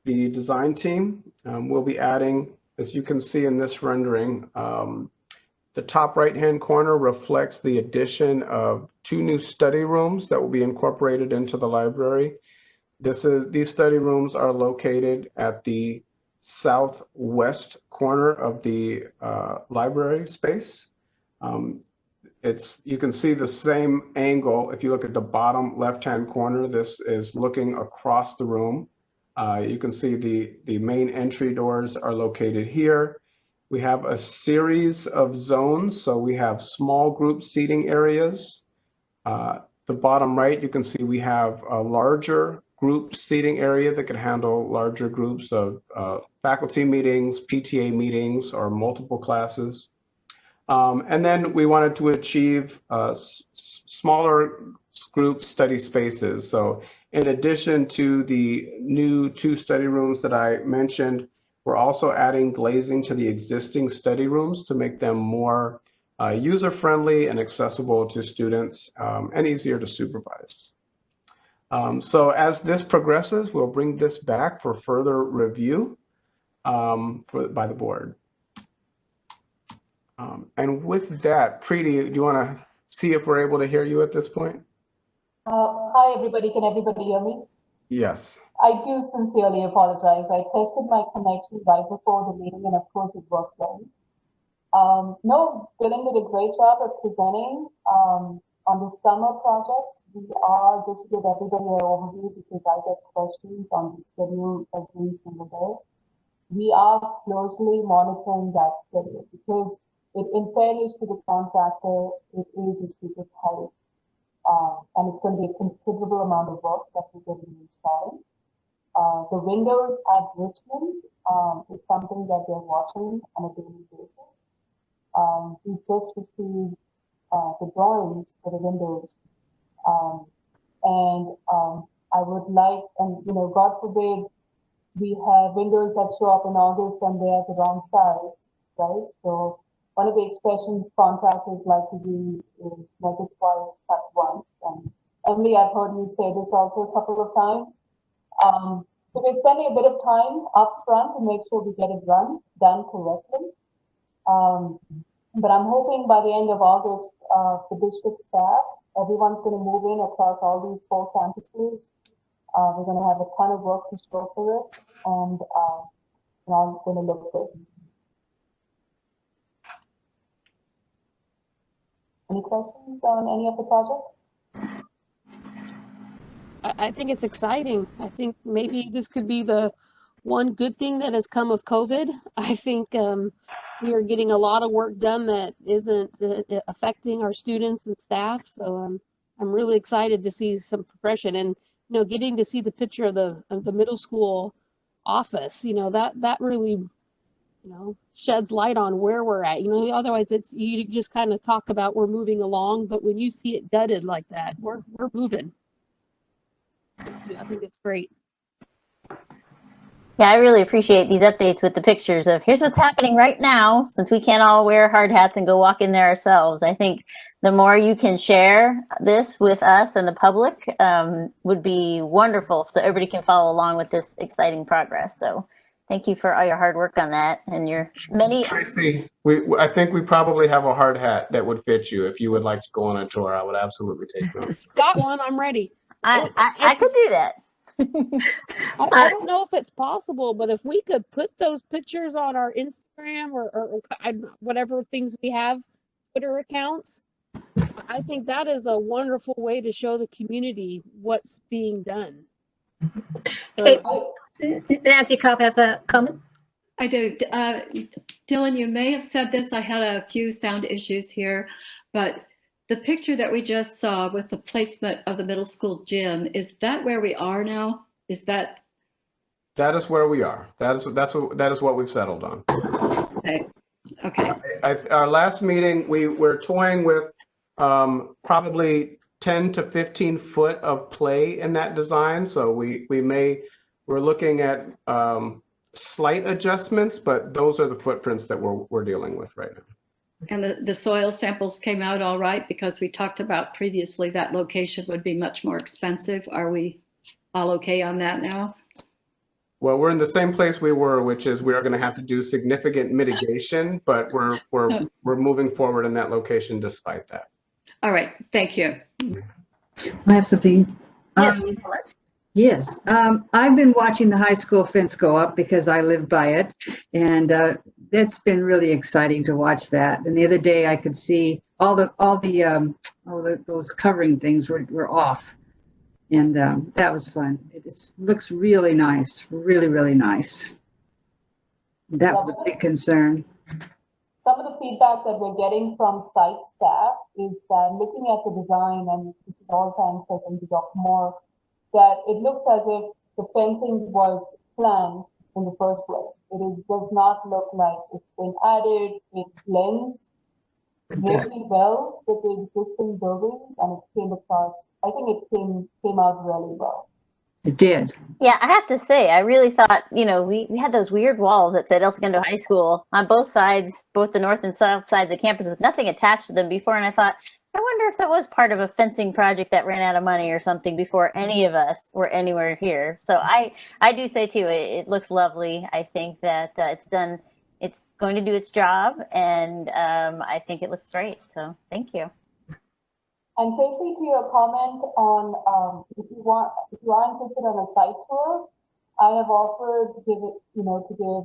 the design team. We'll be adding, as you can see in this rendering, the top right-hand corner reflects the addition of 2 new study rooms that will be incorporated into the library. These study rooms are located at the southwest corner of the library space. You can see the same angle. If you look at the bottom left-hand corner, this is looking across the room. You can see the main entry doors are located here. We have a series of zones. So we have small group seating areas. The bottom right, you can see we have a larger group seating area that can handle larger groups of faculty meetings, PTA meetings, or multiple classes. And then we wanted to achieve smaller group study spaces. So in addition to the new 2 study rooms that I mentioned, we're also adding glazing to the existing study rooms to make them more user-friendly and accessible to students and easier to supervise. So as this progresses, we'll bring this back for further review by the board. And with that, Preeti, do you want to see if we're able to hear you at this point? Hi, everybody. Can everybody hear me? Yes. I do sincerely apologize. I tested my connection right before the meeting, and of course, it worked well. No, Dylan did a great job of presenting on the summer projects. We are, just to give everybody an overview, because I get questions on the schedule every single day. We are closely monitoring that schedule because, in fairness to the contractor, it is a super tight. And it's going to be a considerable amount of work that we're going to be installing. The windows at Richmond is something that they're watching on a daily basis. We just received the drawings for the windows. I would like, and God forbid, we have windows that show up in August and they're the wrong size, right? So one of the expressions contractors like to use is measure twice, cut once. And Emily, I've heard you say this also a couple of times. So we're spending a bit of time up front to make sure we get it done correctly. But I'm hoping by the end of August, the district staff, everyone's going to move in across all these 4 campuses. We're going to have a ton of work to show for it, and I'm going to look good. Any questions on any of the projects? I think it's exciting. I think maybe this could be the one good thing that has come of COVID. I think we are getting a lot of work done that isn't affecting our students and staff. So I'm really excited to see some progression, and getting to see the picture of the middle school office. That really sheds light on where we're at. Otherwise it's you just kind of talk about we're moving along, but when you see it gutted like that, we're moving. I think it's great. Yeah, I really appreciate these updates with the pictures of here's what's happening right now, since we can't all wear hard hats and go walk in there ourselves. I think the more you can share this with us and the public would be wonderful, so everybody can follow along with this exciting progress. So thank you for all your hard work on that and your many. Tracy, I think we probably have a hard hat that would fit you. If you would like to go on a tour, I would absolutely take you. Got one. I'm ready. I could do that. I don't know if it's possible, but if we could put those pictures on our Instagram or whatever things we have, Twitter accounts, I think that is a wonderful way to show the community what's being done. So, Nancy Cobb has a comment. I do. Dylan, you may have said this. I had a few sound issues here, but the picture that we just saw with the placement of the middle school gym, is that where we are now? Is that? That is where we are. That is what we've settled on. Okay. Okay. Our last meeting, we were toying with probably 10 to 15 foot of play in that design. So we're looking at slight adjustments, but those are the footprints that we're dealing with right now. And the soil samples came out all right, because we talked about previously that location would be much more expensive. Are we all okay on that now? Well, we're in the same place we were, which is we are going to have to do significant mitigation, but we're moving forward in that location despite that. All right, thank you. I have something. Yes. Yes, I've been watching the high school fence go up because I live by it, and it's been really exciting to watch that. And the other day I could see all those covering things were off, and that was fun. It looks really nice, really, really nice. That was a big concern. Some of the feedback that we're getting from site staff is that looking at the design, and this is all thanks, I think, to Dr. Moore, that it looks as if the fencing was planned in the first place. Does not look like it's been added. It blends really well with the existing buildings, and it came across, I think it came out really well. It did. Yeah, I have to say, I really thought, we had those weird walls that said El Segundo High School on both sides, both the north and south sides of the campus, with nothing attached to them before. And I thought, I wonder if that was part of a fencing project that ran out of money or something before any of us were anywhere here. So I do say too, it looks lovely. I think that it's going to do its job, and I think it looks great. So thank you. And Tracy, to your comment on if you are interested on a site tour, I have offered to give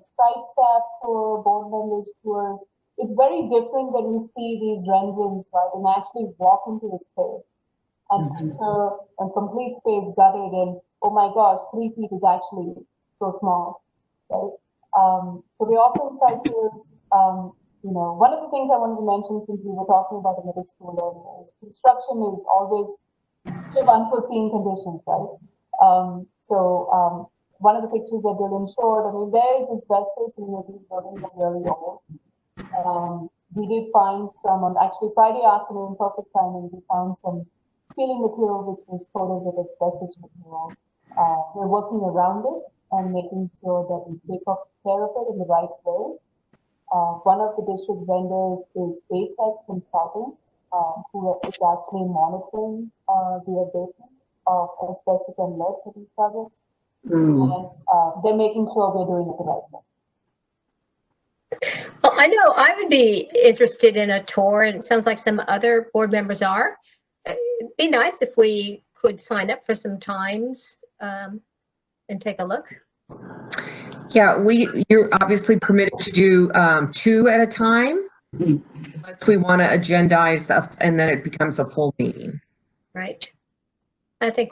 site staff tour, board members tours. It's very different when you see these renderings, right, and actually walk into the space and picture a complete space gutted and, oh my gosh, 3 feet is actually so small, right? So we offer site tours. One of the things I wanted to mention, since we were talking about the middle school learners, construction is always have unforeseen conditions, right? One of the pictures that Dylan showed, I mean, there is asbestos in these buildings are really old. We did find some on actually Friday afternoon, perfect timing, we found some ceiling material which was coated with asbestos material. We're working around it and making sure that we take care of it in the right way. One of the district vendors is ATEC Consulting, who is actually monitoring the abatement of asbestos and lead for these projects. And they're making sure we're doing it the right way. Well, I know I would be interested in a tour, and it sounds like some other board members are. It'd be nice if we could sign up for some times and take a look. Yeah, you're obviously permitted to do 2 at a time, unless we want to agendize and then it becomes a full meeting. Right. I think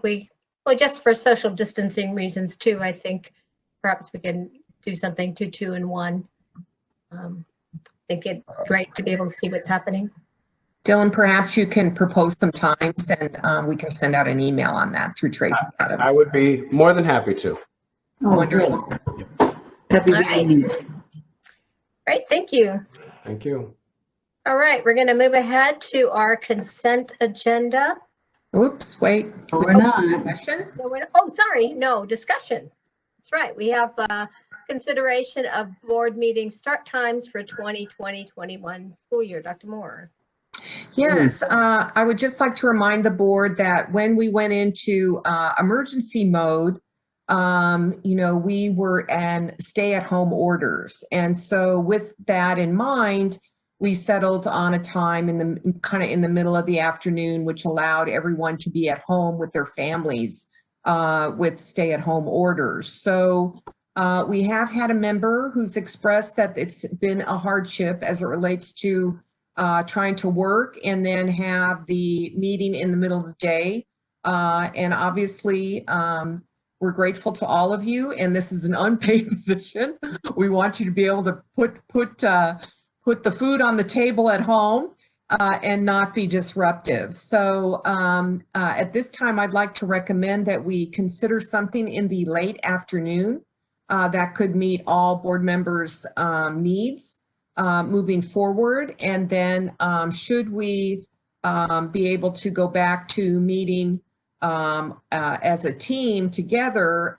just for social distancing reasons too, I think perhaps we can do something 2 and 1. I think it's great to be able to see what's happening. Dylan, perhaps you can propose some times and we can send out an email on that through Tracy Adams. I would be more than happy to. Oh, Wonderful. Happy All right. meeting. Right, thank you. Thank you. All right, we're going to move ahead to our consent agenda. Oops, wait. We're not. Discussion? No, discussion. That's right. We have consideration of board meeting start times for 2020-21 school year. Dr. Moore. Yes, I would just like to remind the board that when we went into emergency mode, we were in stay-at-home orders. And so with that in mind, we settled on a time in the middle of the afternoon, which allowed everyone to be at home with their families with stay-at-home orders. So we have had a member who's expressed that it's been a hardship as it relates to trying to work and then have the meeting in the middle of the day. And obviously, we're grateful to all of you, and this is an unpaid position. We want you to be able to put the food on the table at home and not be disruptive. So at this time, I'd like to recommend that we consider something in the late afternoon that could meet all board members' needs moving forward. And then should we be able to go back to meeting as a team together,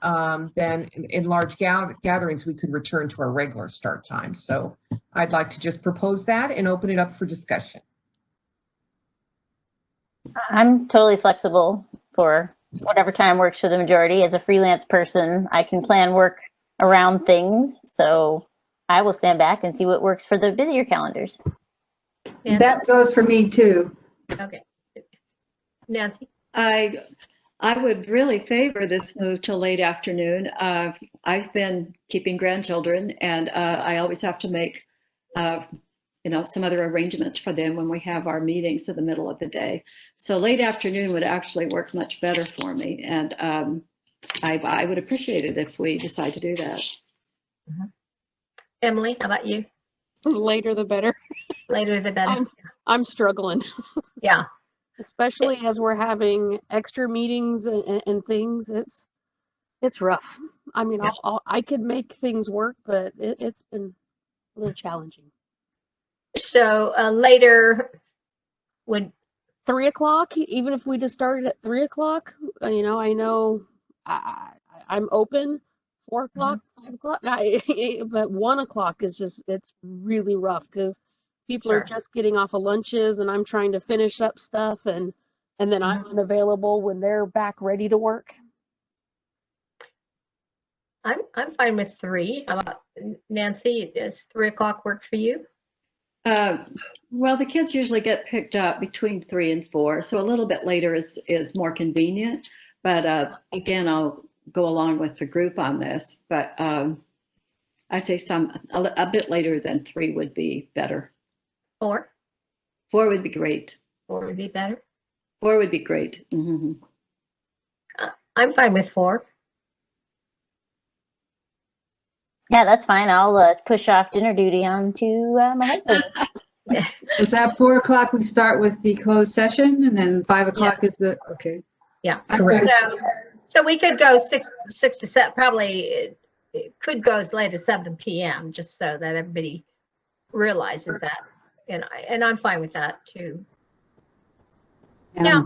then in large gatherings, we could return to our regular start time. So I'd like to just propose that and open it up for discussion. I'm totally flexible for whatever time works for the majority. As a freelance person, I can plan work around things. So I will stand back and see what works for the busier calendars. Nancy? That goes for me too. Okay. Nancy? I would really favor this move to late afternoon. I've been keeping grandchildren, and I always have to make, some other arrangements for them when we have our meetings in the middle of the day. So late afternoon would actually work much better for me, and I would appreciate it if we decide to do that. Mm-hmm. Emily, how about you? Later the better. Later the better. I'm struggling. Yeah. Especially as we're having extra meetings and things, it's rough. I mean, Yeah. I could make things work, but it's been a little challenging. So later would 3 o'clock, even if we just started at 3 o'clock, I know I'm open. 4 o'clock, 5 o'clock, but 1 o'clock is it's really rough because people are just getting off of lunches and I'm trying to finish up stuff and then I'm unavailable when they're back ready to work. I'm fine with 3. How about Nancy? Does 3 o'clock work for you? Well, the kids usually get picked up between 3 and 4, so a little bit later is more convenient. But again, I'll go along with the group on this. But I'd say a bit later than 3 would be better. 4? 4 would be great. 4 would be better. 4 would be great. Mm-hmm. I'm fine with 4. Yeah, that's fine. I'll push off dinner duty on to my husband. Is that 4 o'clock we start with the closed session and then 5 o'clock is the, okay. Yeah. Correct. So we could go 6 to 7, probably it could go as late as 7 p.m. just so that everybody realizes that. And I'm fine with that too. Yeah.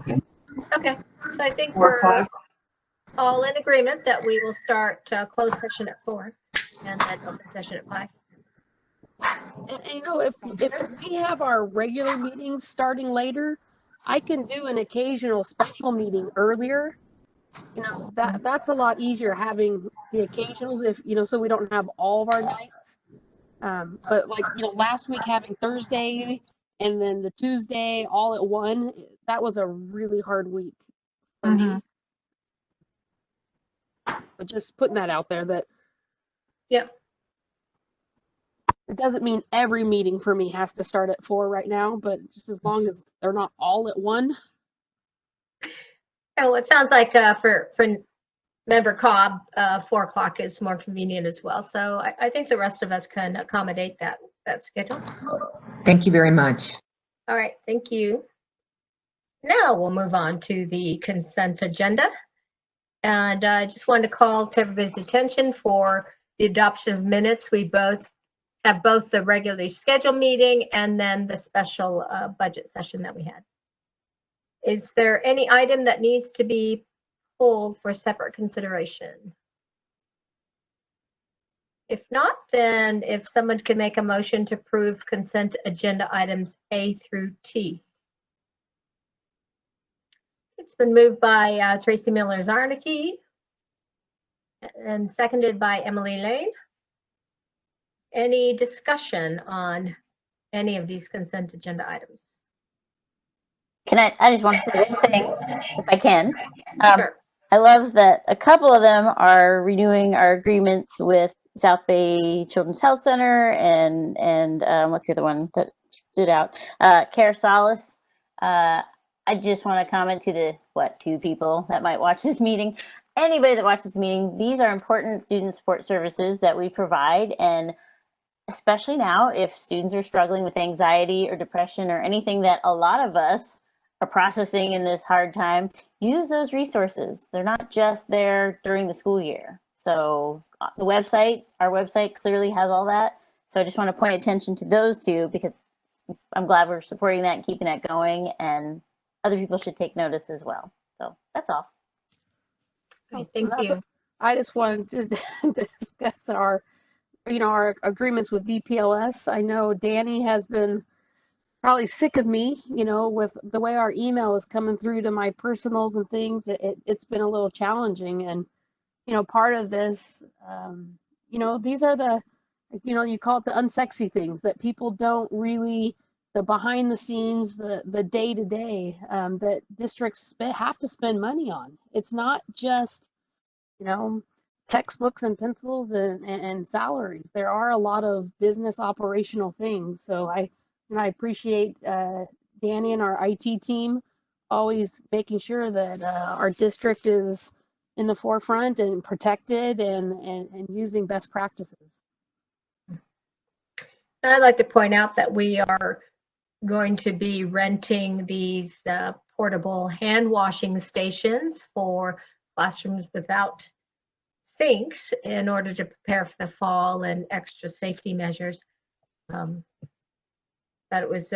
Okay. So I think 4 we're o'clock. all in agreement that we will start closed session at 4 and then open session at 5. And you know, if we have our regular meetings starting later, I can do an occasional special meeting earlier. You know, that's a lot easier having the occasionals if, you know, so we don't have all of our nights. But like, you know, last week having Thursday and then the Tuesday all at 1, that was a really hard week for me. But just putting that out there that Yeah. it doesn't mean every meeting for me has to start at 4 right now, but just as long as they're not all at 1. Oh, it sounds like for Member Cobb, 4 o'clock is more convenient as well. So I think the rest of us can accommodate that schedule. Thank you very much. All right, thank you. Now we'll move on to the consent agenda. And I just wanted to call to everybody's attention for the adoption of minutes. We have both the regularly scheduled meeting and then the special budget session that we had. Is there any item that needs to be pulled for separate consideration? If not, then if someone can make a motion to approve consent agenda items A through T. It's been moved by Tracy Miller-Zarnicki and seconded by Emily Lane. Any discussion on any of these consent agenda items? I just want to say one thing, if I can. Sure. I love that a couple of them are renewing our agreements with South Bay Children's Health Center and what's the other one that stood out? Care Solace. I just want to comment to the 2 people that might watch this meeting. Anybody that watches this meeting, these are important student support services that we provide, and especially now if students are struggling with anxiety or depression or anything that a lot of us are processing in this hard time, use those resources. They're not just there during the school year. So our website clearly has all that. So I just want to point attention to those 2 because I'm glad we're supporting that and keeping that going, and other people should take notice as well. So that's all. Right, thank you. I just wanted to discuss our agreements with VPLS. I know Danny has been probably sick of me, you know, with the way our email is coming through to my personals and things. It's been a little challenging, and you know, part of this, you know, these are the, you know, you call it the unsexy things that people don't really, the behind the scenes, the day to day that districts have to spend money on. It's not just, you know, textbooks and pencils and salaries. There are a lot of business operational things. So I appreciate Danny and our IT team always making sure that our district is in the forefront and protected and using best practices. I'd like to point out that we are going to be renting these portable hand washing stations for classrooms without sinks in order to prepare for the fall and extra safety measures. That it was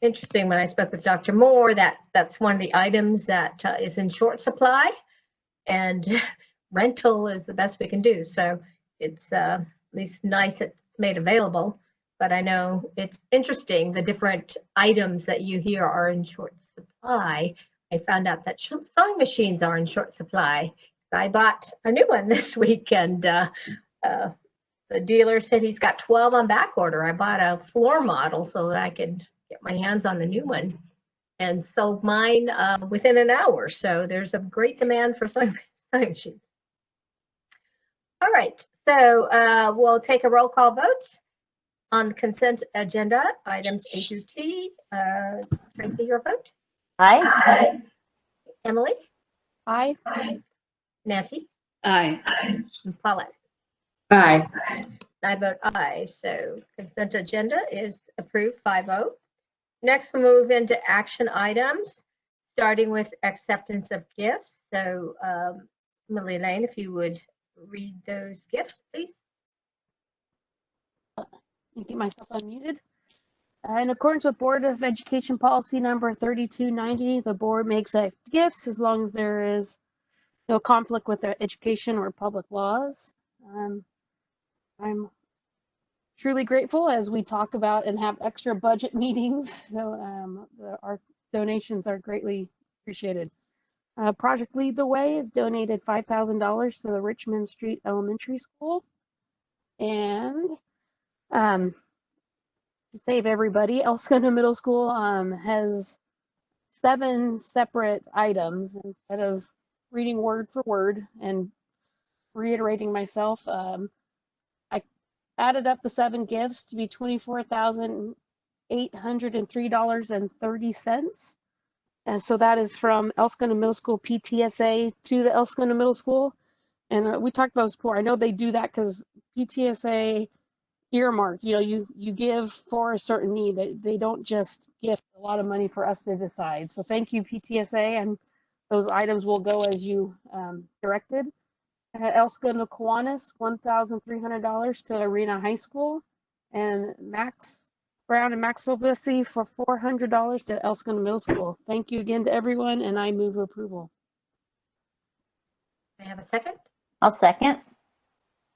interesting when I spoke with Dr. Moore that that's one of the items that is in short supply, and rental is the best we can do. So it's at least nice it's made available. But I know it's interesting, the different items that you hear are in short supply. I found out that sewing machines are in short supply. I bought a new one this week, and The dealer said he's got 12 on back order. I bought a floor model so that I could get my hands on a new one and sold mine within an hour. So there's a great demand for sewing sheets. All right, so we'll take a roll call vote on consent agenda items A through T. Tracy, your vote. Aye. Emily? Aye. Nancy? Aye. And Paulette? Aye. I vote aye. So consent agenda is approved 5-0. Next, we'll move into action items, starting with acceptance of gifts. So Emily Lane, if you would read those gifts, please. Let me get myself unmuted. In accordance with Board of Education policy number 3290, the board makes gifts as long as there is no conflict with their education or public laws. I'm truly grateful as we talk about and have extra budget meetings. So our donations are greatly appreciated. Project Lead the Way has donated $5,000 to the Richmond Street Elementary School. And to save everybody, Elscona Middle School has 7 separate items. Instead of reading word for word and reiterating myself, I added up the 7 gifts to be $24,803.30. And so that is from Elscona Middle School PTSA to the Elscona Middle School. And we talked about this before. I know they do that because PTSA earmark, you give for a certain need. They don't just gift a lot of money for us to decide. So thank you, PTSA, and those items will go as you directed. Elscona Kiwanis, $1,300 to Arena High School, and Max Brown and Max Silvesi for $400 to Elscona Middle School. Thank you again to everyone, and I move approval. May I have a second? I'll second.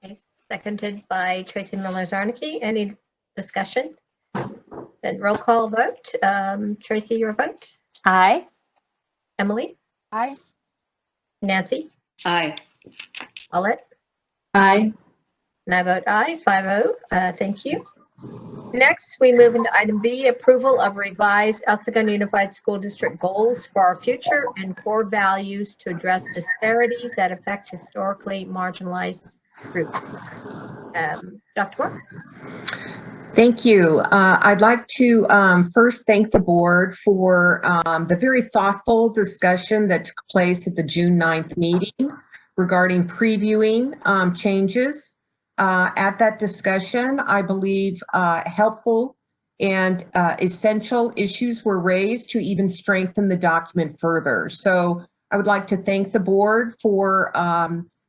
Okay, seconded by Tracy Miller-Zarnicki. Any discussion? Then roll call vote. Tracy, your vote. Aye. Emily? Aye. Nancy? Aye. Paulette? Aye. And I vote aye, 5-0. Thank you. Next, we move into item B, approval of revised Elscona Unified School District goals for our future and core values to address disparities that affect historically marginalized groups. Dr. Moore? Thank you. I'd like to first thank the board for the very thoughtful discussion that took place at the June 9th meeting regarding previewing changes. At that discussion, I believe helpful and essential issues were raised to even strengthen the document further. So I would like to thank the board for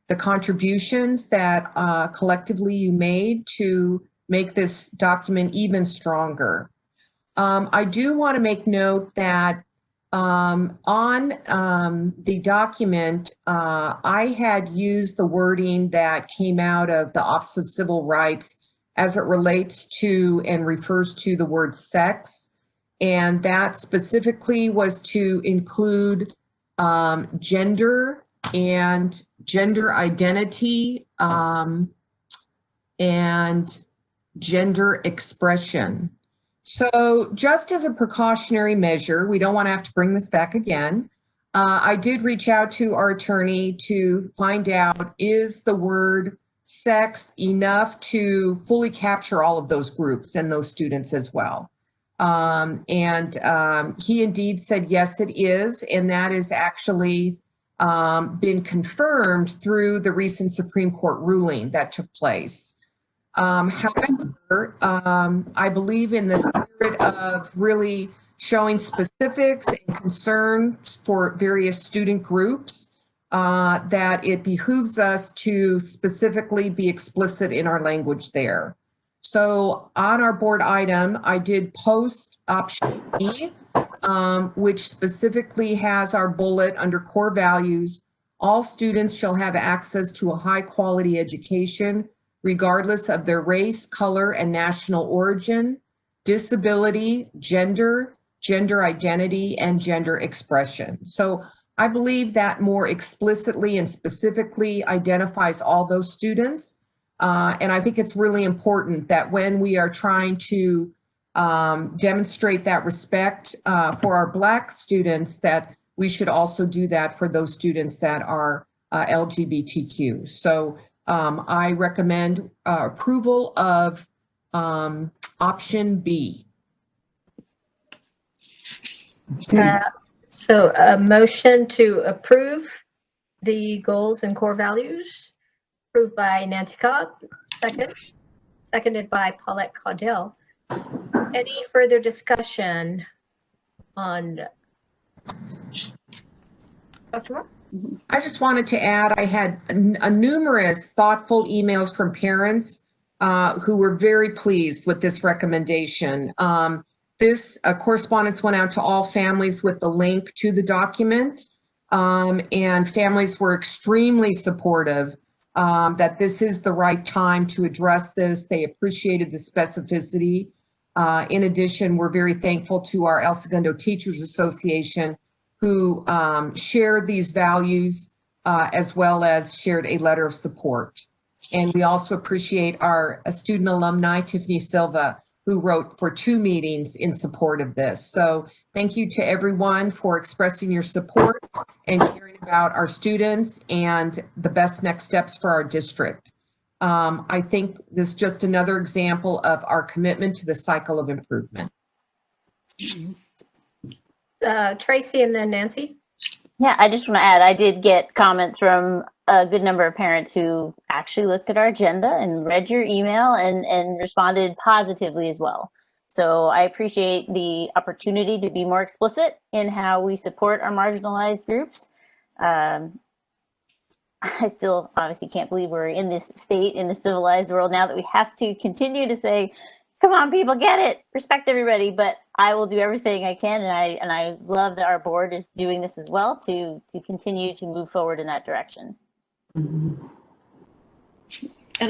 the contributions that collectively you made to make this document even stronger. I do want to make note that on the document, I had used the wording that came out of the Office of Civil Rights as it relates to and refers to the word sex. And that specifically was to include gender and gender identity and gender expression. So just as a precautionary measure, we don't want to have to bring this back again. I did reach out to our attorney to find out, is the word sex enough to fully capture all of those groups and those students as well? He indeed said, yes, it is. And that is actually been confirmed through the recent Supreme Court ruling that took place. However, I believe in the spirit of really showing specifics and concerns for various student groups, that it behooves us to specifically be explicit in our language there. So on our board item, I did post option B, which specifically has our bullet under core values. All students shall have access to a high quality education, regardless of their race, color, and national origin, disability, gender, gender identity, and gender expression. So I believe that more explicitly and specifically identifies all those students. And I think it's really important that when we are trying to demonstrate that respect for our Black students, that we should also do that for those students that are LGBTQ. So I recommend approval of option B. So a motion to approve the goals and core values, approved by Nancy Cobb, seconded by Paulette Caudell. Any further discussion on Dr. Moore? I just wanted to add, I had numerous thoughtful emails from parents who were very pleased with this recommendation. This correspondence went out to all families with the link to the document, and families were extremely supportive that this is the right time to address this. They appreciated the specificity. In addition, we're very thankful to our El Segundo Teachers Association, who shared these values as well as shared a letter of support. And we also appreciate our student alumni, Tiffany Silva, who wrote for 2 meetings in support of this. So thank you to everyone for expressing your support and caring about our students and the best next steps for our district. I think this is just another example of our commitment to the cycle of improvement. Tracy and then Nancy. Yeah, I just want to add, I did get comments from a good number of parents who actually looked at our agenda and read your email and responded positively as well. So I appreciate the opportunity to be more explicit in how we support our marginalized groups. I still obviously can't believe we're in this state in the civilized world now that we have to continue to say, come on, people, get it, respect everybody. But I will do everything I can, and I love that our board is doing this as well to continue to move forward in that direction. And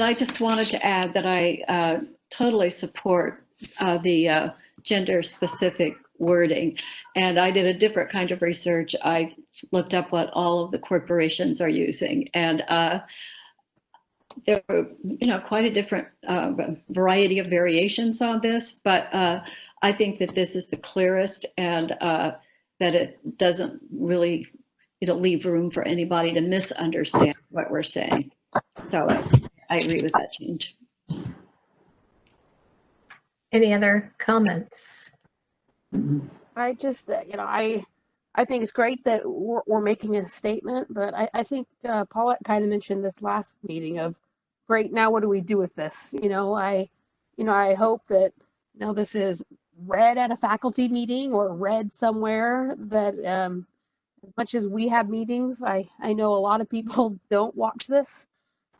I just wanted to add that I totally support the gender-specific wording. And I did a different kind of research. I looked up what all of the corporations are using, and there were, quite a different variety of variations on this, but I think that this is the clearest, and that it doesn't really, leave room for anybody to misunderstand what we're saying. So I agree with that change. Any other comments? I just, I think it's great that we're making a statement, but I think Paulette kind of mentioned this last meeting of, great, now what do we do with this? I hope that, this is read at a faculty meeting or read somewhere, that as much as we have meetings, I know a lot of people don't watch this.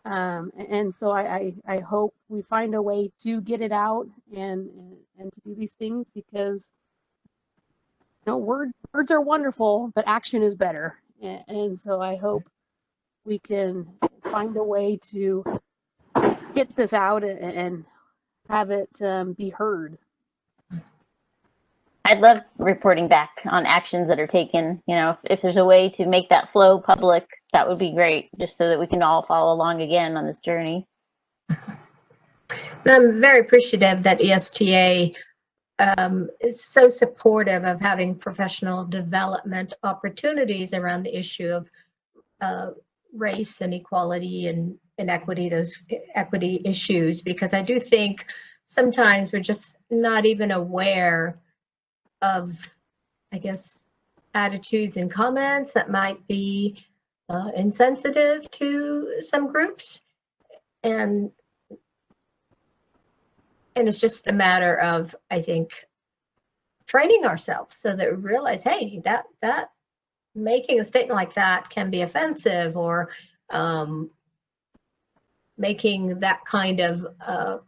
And so I hope we find a way to get it out and to do these things, because words are wonderful, but action is better. And so I hope we can find a way to get this out and have it be heard. I'd love reporting back on actions that are taken. If there's a way to make that flow public, that would be great, just so that we can all follow along again on this journey. I'm very appreciative that ESTA is so supportive of having professional development opportunities around the issue of race and equality and inequity, those equity issues, because I do think sometimes we're just not even aware of, I guess, attitudes and comments that might be insensitive to some groups. And it's just a matter of, I think, training ourselves so that we realize, hey, that making a statement like that can be offensive, or making that kind of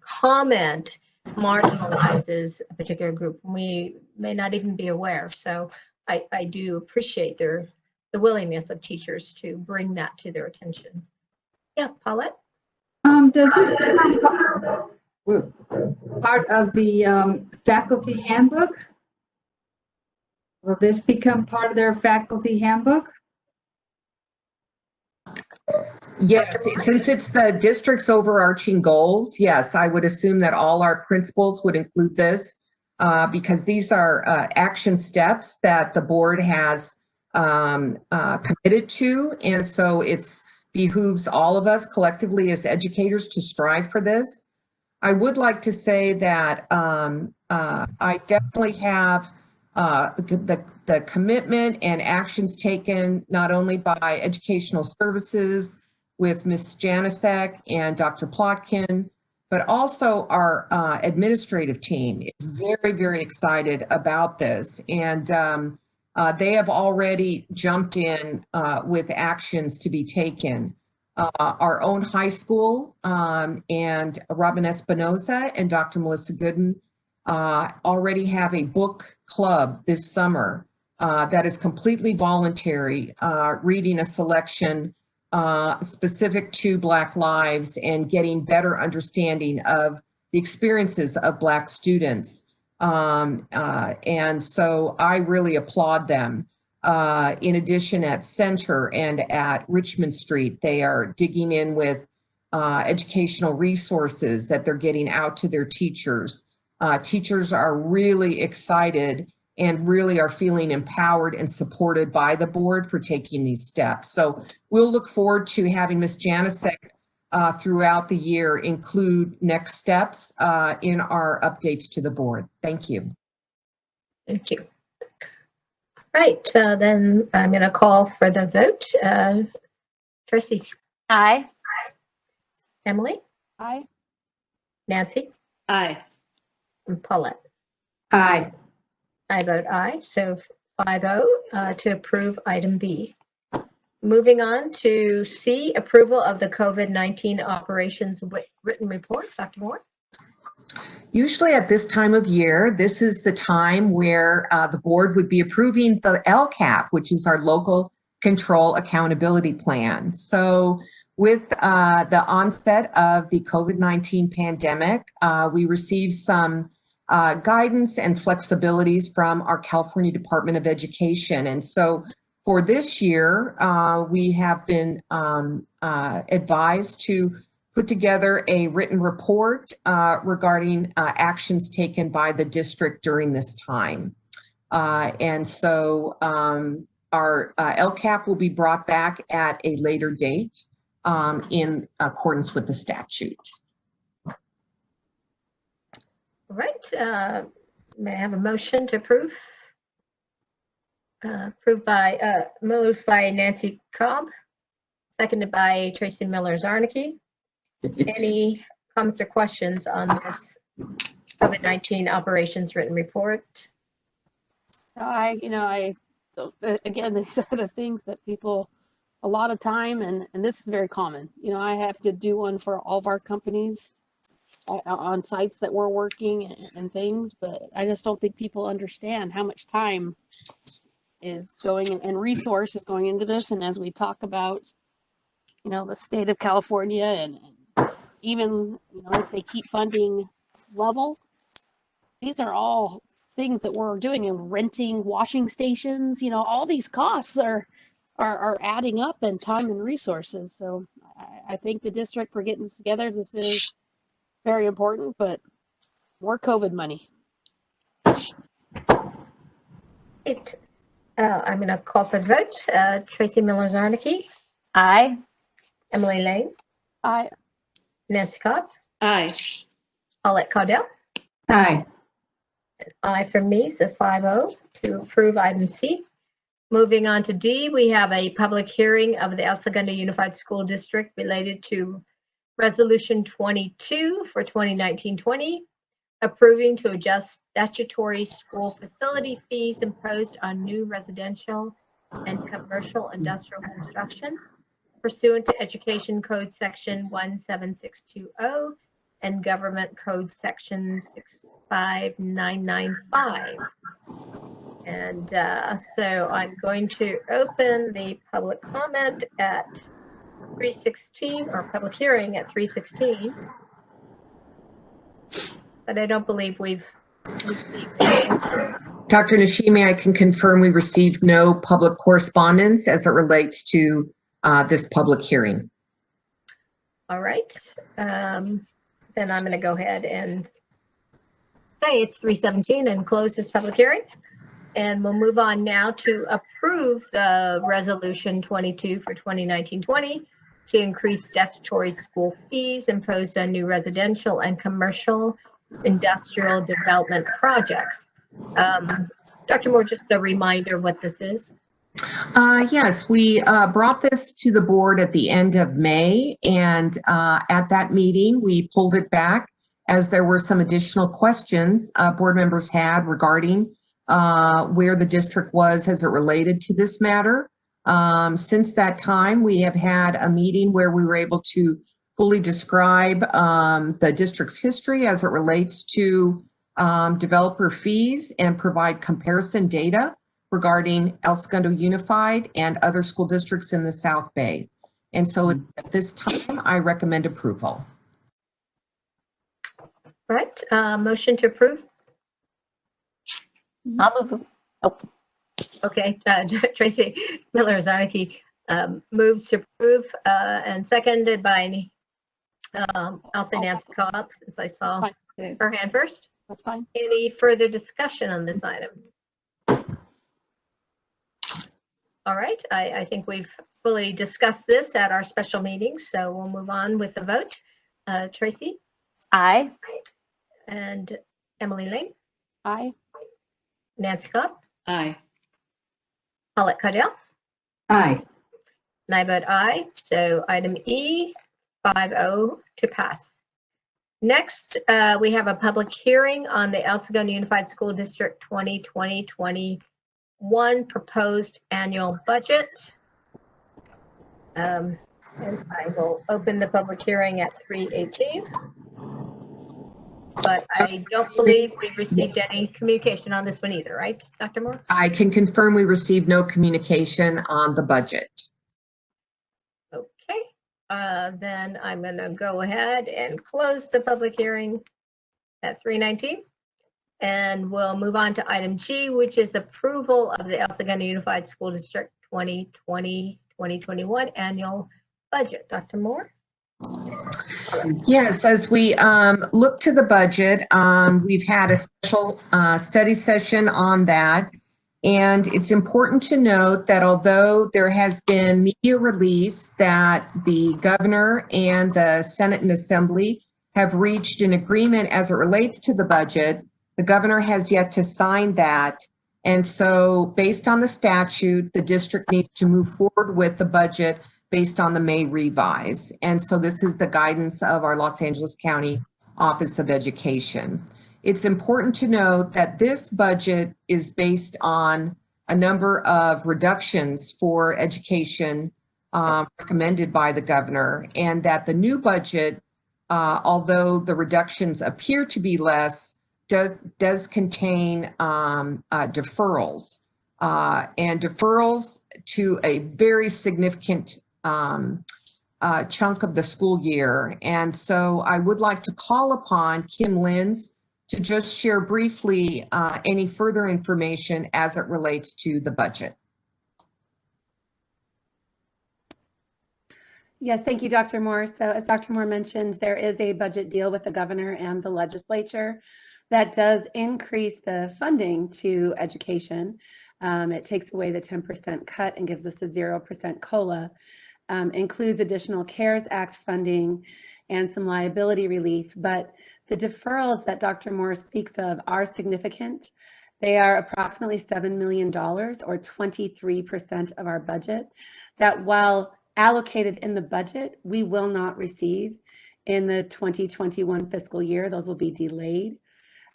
comment marginalizes a particular group. We may not even be aware. So I do appreciate the willingness of teachers to bring that to their attention. Yeah, Paulette? Does this become part of the faculty handbook? Will this become part of their faculty handbook? Yes, since it's the district's overarching goals, yes, I would assume that all our principals would include this because these are action steps that the board has committed to. And so it's behooves all of us collectively as educators to strive for this. I would like to say that I definitely have the commitment and actions taken not only by educational services with Ms. Janasek and Dr. Plotkin, but also our administrative team is very, very excited about this. And they have already jumped in with actions to be taken. Our own high school and Robin Espinoza and Dr. Melissa Gooden already have a book club this summer that is completely voluntary, reading a selection specific to Black lives and getting better understanding of the experiences of Black students. And so I really applaud them. In addition, at Center and at Richmond Street, they are digging in with educational resources that they're getting out to their teachers. Teachers are really excited and really are feeling empowered and supported by the board for taking these steps. So we'll look forward to having Ms. Janasek throughout the year include next steps in our updates to the board. Thank you. Thank you. Right, then I'm going to call for the vote. Tracy? Aye. Emily? Aye. Nancy? Aye. And Paulette? Aye. I vote aye, so 5-0 to approve item B. Moving on to C, approval of the COVID-19 operations written report. Dr. Moore? Usually at this time of year, this is the time where the board would be approving the LCAP, which is our local control accountability plan. So with the onset of the COVID-19 pandemic, we received some guidance and flexibilities from our California Department of Education. And so for this year, we have been advised to put together a written report regarding actions taken by the district during this time. And so our LCAP will be brought back at a later date in accordance with the statute. All right, may I have a motion to approve? Moved by Nancy Cobb, seconded by Tracy Miller-Zarnicki. Any comments or questions on this COVID-19 operations written report? Again, these are the things that people, a lot of time, and this is very common. I have to do one for all of our companies on sites that we're working and things, but I just don't think people understand how much time is going and resource is going into this. And as we talk about, the state of California and even, if they keep funding level, these are all things that we're doing, and renting washing stations, all these costs are adding up in time and resources. So I think the district, for getting this together, this is very important, but more COVID money. Great. I'm going to call for the vote. Tracy Miller-Zarnicki. Aye. Emily Lane. Aye. Nancy Cobb. Aye. Paulette Caudell. Aye. Aye for me, so 5-0 to approve item C. Moving on to D, we have a public hearing of the El Segundo Unified School District related to Resolution 22 for 2019-20, approving to adjust statutory school facility fees imposed on new residential and commercial industrial construction pursuant to Education Code Section 17620 and Government Code Section 65995. And so I'm going to open the public comment at 3:16, or public hearing at 3:16. But I don't believe we've received any. Dr. Nishimi, I can confirm we received no public correspondence as it relates to this public hearing. All right. Then I'm going to go ahead and say it's 3:17 and close this public hearing. And we'll move on now to approve the resolution 22 for 2019-20 to increase statutory school fees imposed on new residential and commercial industrial development projects. Dr. Moore, just a reminder what this is. Yes, we brought this to the board at the end of May, and at that meeting, we pulled it back as there were some additional questions board members had regarding where the district was as it related to this matter. Since that time, we have had a meeting where we were able to fully describe the district's history as it relates to developer fees and provide comparison data regarding El Segundo Unified and other school districts in the South Bay. And so at this time, I recommend approval. Right, motion to approve. I'll move. Oh, Okay, Tracy Miller-Zarnicki moves to approve and seconded by, I'll say Nancy Cobb, since I saw Fine. her hand first. That's fine. Any further discussion on this item? All right, I think we've fully discussed this at our special meeting, so we'll move on with the vote. Tracy aye. and Emily Lane, Aye. Nancy Cobb, Aye. Paulette Cardell, Aye. and I vote aye. So item E, 5-0 to pass. Next, we have a public hearing on the El Segundo Unified School District 2020-21 proposed annual budget. And I will open the public hearing at 3:18. But I don't believe we've received any communication on this one either, right, Dr. Moore? I can confirm we received no communication on the budget. Okay, then I'm going to go ahead and close the public hearing at 3:19. And we'll move on to item G, which is approval of the El Segundo Unified School District 2020-2021 annual budget. Dr. Moore? Yes, as we look to the budget, we've had a special study session on that. And it's important to note that although there has been media release that the governor and the Senate and Assembly have reached an agreement as it relates to the budget, the governor has yet to sign that. And so based on the statute, the district needs to move forward with the budget based on the May revise. And so this is the guidance of our Los Angeles County Office of Education. It's important to note that this budget is based on a number of reductions for education recommended by the governor, and that the new budget, although the reductions appear to be less, does contain deferrals, and deferrals to a very significant chunk of the school year. And so I would like to call upon Kim Linz to just share briefly any further information as it relates to the budget. Yes, thank you, Dr. Moore. So as Dr. Moore mentioned, there is a budget deal with the governor and the legislature that does increase the funding to education. It takes away the 10% cut and gives us a 0% COLA, includes additional CARES Act funding and some liability relief. But the deferrals that Dr. Moore speaks of are significant. They are approximately $7 million or 23% of our budget that, while allocated in the budget, we will not receive in the 2021 fiscal year. Those will be delayed.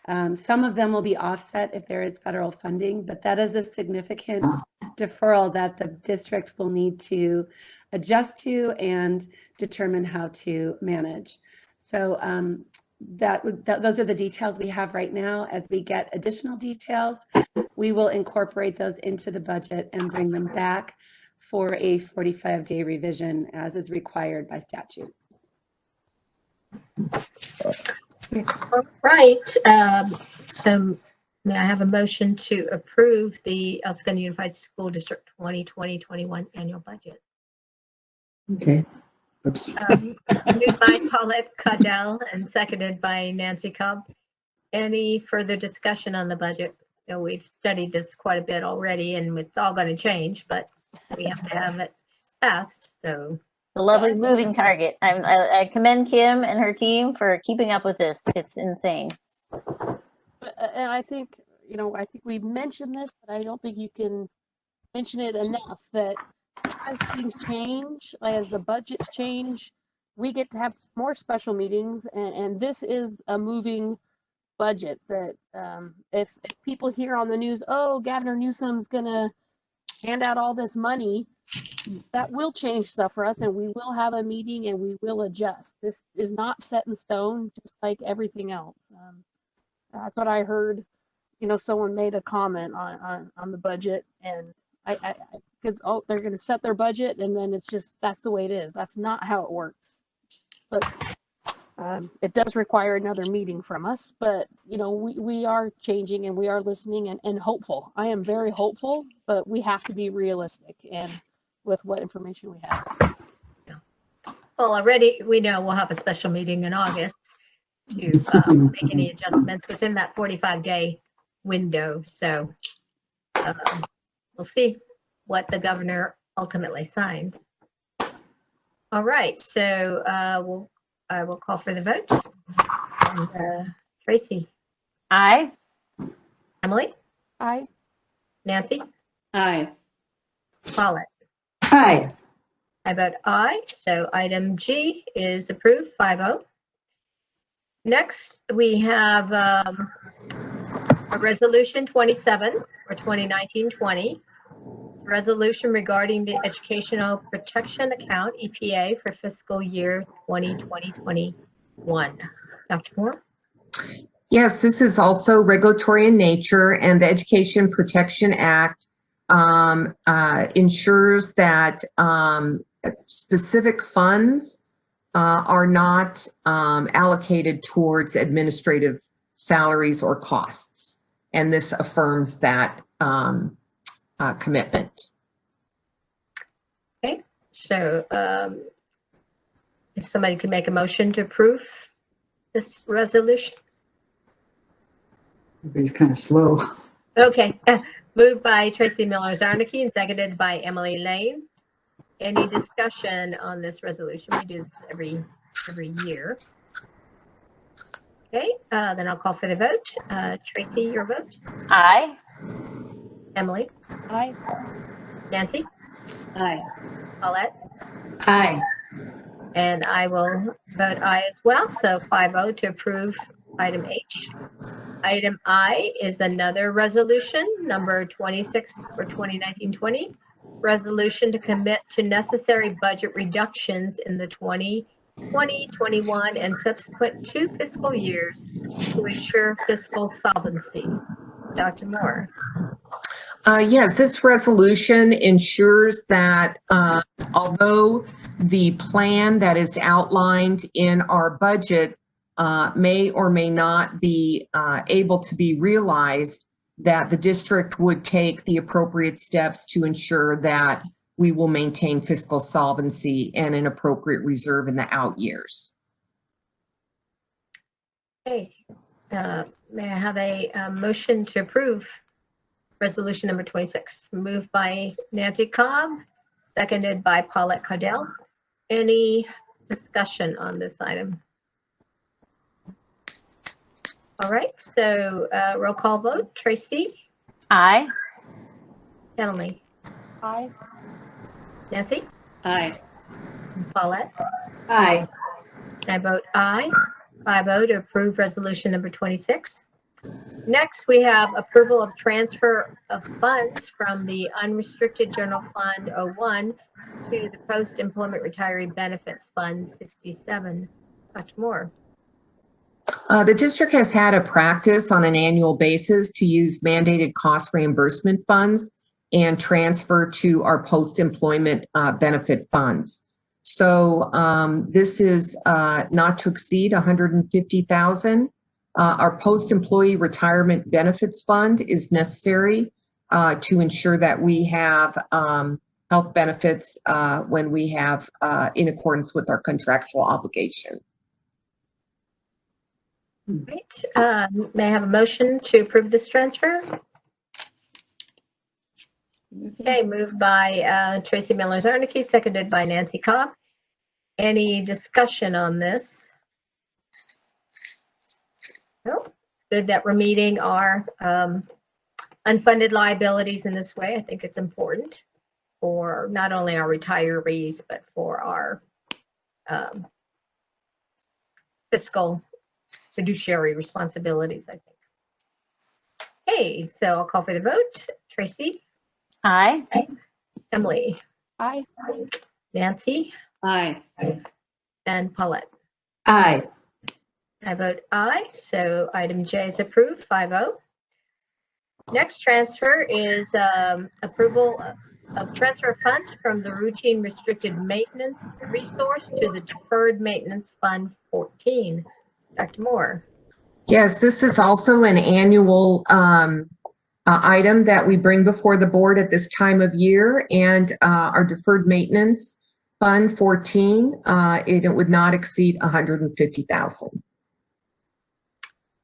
Some of them will be offset if there is federal funding, but that is a significant deferral that the district will need to adjust to and determine how to manage. So those are the details we have right now. As we get additional details, we will incorporate those into the budget and bring them back for a 45-day revision as is required by statute. All right, so may I have a motion to approve the El Segundo Unified School District 2020-21 annual budget? Okay. Oops. Moved by Paulette Caudell and seconded by Nancy Cobb. Any further discussion on the budget? You know, we've studied this quite a bit already, and it's all going to change, but we have to have it passed. So The lovely moving target. I commend Kim and her team for keeping up with this. It's insane. And I think, you know, I think we've mentioned this, but I don't think you can mention it enough that as things change, as the budgets change, we get to have more special meetings, and this is a moving budget that if people hear on the news, oh, Governor Newsom's gonna hand out all this money, that will change stuff for us, and we will have a meeting and we will adjust. This is not set in stone, just like everything else. That's what I heard. You know, someone made a comment on the budget, and I because they're going to set their budget, and then it's just that's the way it is. That's not how it works. But it does require another meeting from us. But you know, we are changing and we are listening and hopeful. I am very hopeful, but we have to be realistic and with what information we have. well, already we know we'll have a special meeting in August to make any adjustments within that 45-day window. So we'll see what the governor ultimately signs. All right, so I will call for the vote. And, Tracy, Aye. Emily, Aye. Nancy, Aye. Paulette. Hi. I vote aye. So item G is approved 5-0. Next, we have a resolution 27 for 2019-20. Resolution regarding the Educational Protection Account, EPA, for fiscal year 2020-21. Dr. Moore? Yes, this is also regulatory in nature, and the Education Protection Act ensures that specific funds are not allocated towards administrative salaries or costs. And this affirms that commitment. Okay, so if somebody could make a motion to approve this resolution. Everybody's kind of slow. Okay, moved by Tracy Miller-Zarnicki and seconded by Emily Lane. Any discussion on this resolution? We do this every year. Okay, then I'll call for the vote. Tracy, your vote. Aye. Emily, Aye. Nancy, Aye. Paulette, Hi. and I will vote aye as well. So 5-0 to approve item H. Item I is another resolution, number 26 for 2019-20. Resolution to commit to necessary budget reductions in the 2020-21 and subsequent 2 fiscal years to ensure fiscal solvency. Dr. Moore. Yes, this resolution ensures that although the plan that is outlined in our budget may or may not be able to be realized, that the district would take the appropriate steps to ensure that we will maintain fiscal solvency and an appropriate reserve in the out years. Okay, may I have a motion to approve resolution number 26? Moved by Nancy Cobb, seconded by Paulette Caudell. Any discussion on this item? All right, so roll call vote. Tracy? Aye. Emily? Aye. Nancy? Aye. Paulette? Hi. I vote aye. 5-0 to approve resolution number 26. Next, we have approval of transfer of funds from the Unrestricted General Fund 01 to the Post-Employment Retiree Benefits Fund 67. Dr. Moore. The district has had a practice on an annual basis to use mandated cost reimbursement funds and transfer to our post-employment benefit funds. So this is not to exceed $150,000. Our post-employee retirement benefits fund is necessary to ensure that we have health benefits when we have in accordance with our contractual obligation. Great. May I have a motion to approve this transfer? Okay, moved by Tracy Miller-Zarnicki, seconded by Nancy Cobb. Any discussion on this? No. It's good that we're meeting our unfunded liabilities in this way. I think it's important for not only our retirees, but for our fiscal fiduciary responsibilities, I think. Okay, so I'll call for the vote. Tracy? Aye. Emily? Aye. Nancy? Aye. And Paulette? Aye. I vote aye, so item J is approved, 5-0. Next transfer is approval of transfer of funds from the routine restricted maintenance resource to the deferred maintenance fund 14. Dr. Moore. Yes, this is also an annual item that we bring before the board at this time of year, and our deferred maintenance fund 14, it would not exceed $150,000.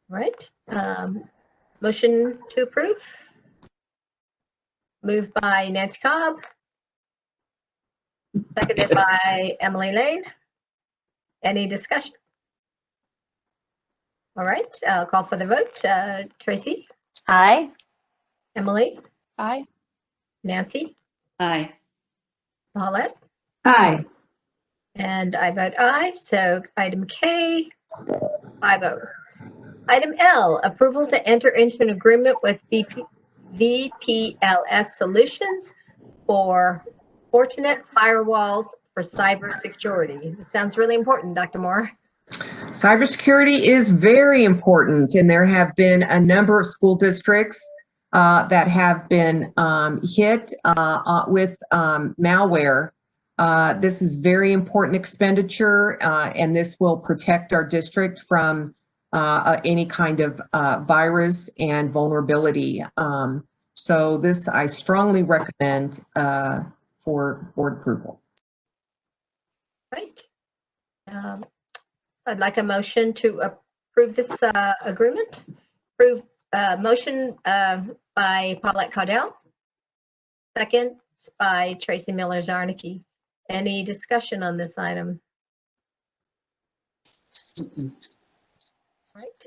Right. Motion to approve. Moved by Nancy Cobb. Seconded by Emily Lane. Any discussion? All right, I'll call for the vote. Tracy? Aye. Emily? Aye. Nancy? Aye. Paulette? Aye. And I vote aye, so item K, 5-0. Item L, approval to enter into an agreement with VPLS Solutions for Fortinet firewalls for cybersecurity. This sounds really important, Dr. Moore. Cybersecurity is very important, and there have been a number of school districts that have been hit with malware. This is very important expenditure, and this will protect our district from any kind of virus and vulnerability. So this I strongly recommend for board approval. Right. I'd like a motion to approve this agreement. Motion by Paulette Caudell. Second by Tracy Miller-Zarnicki. Any discussion on this item? Right.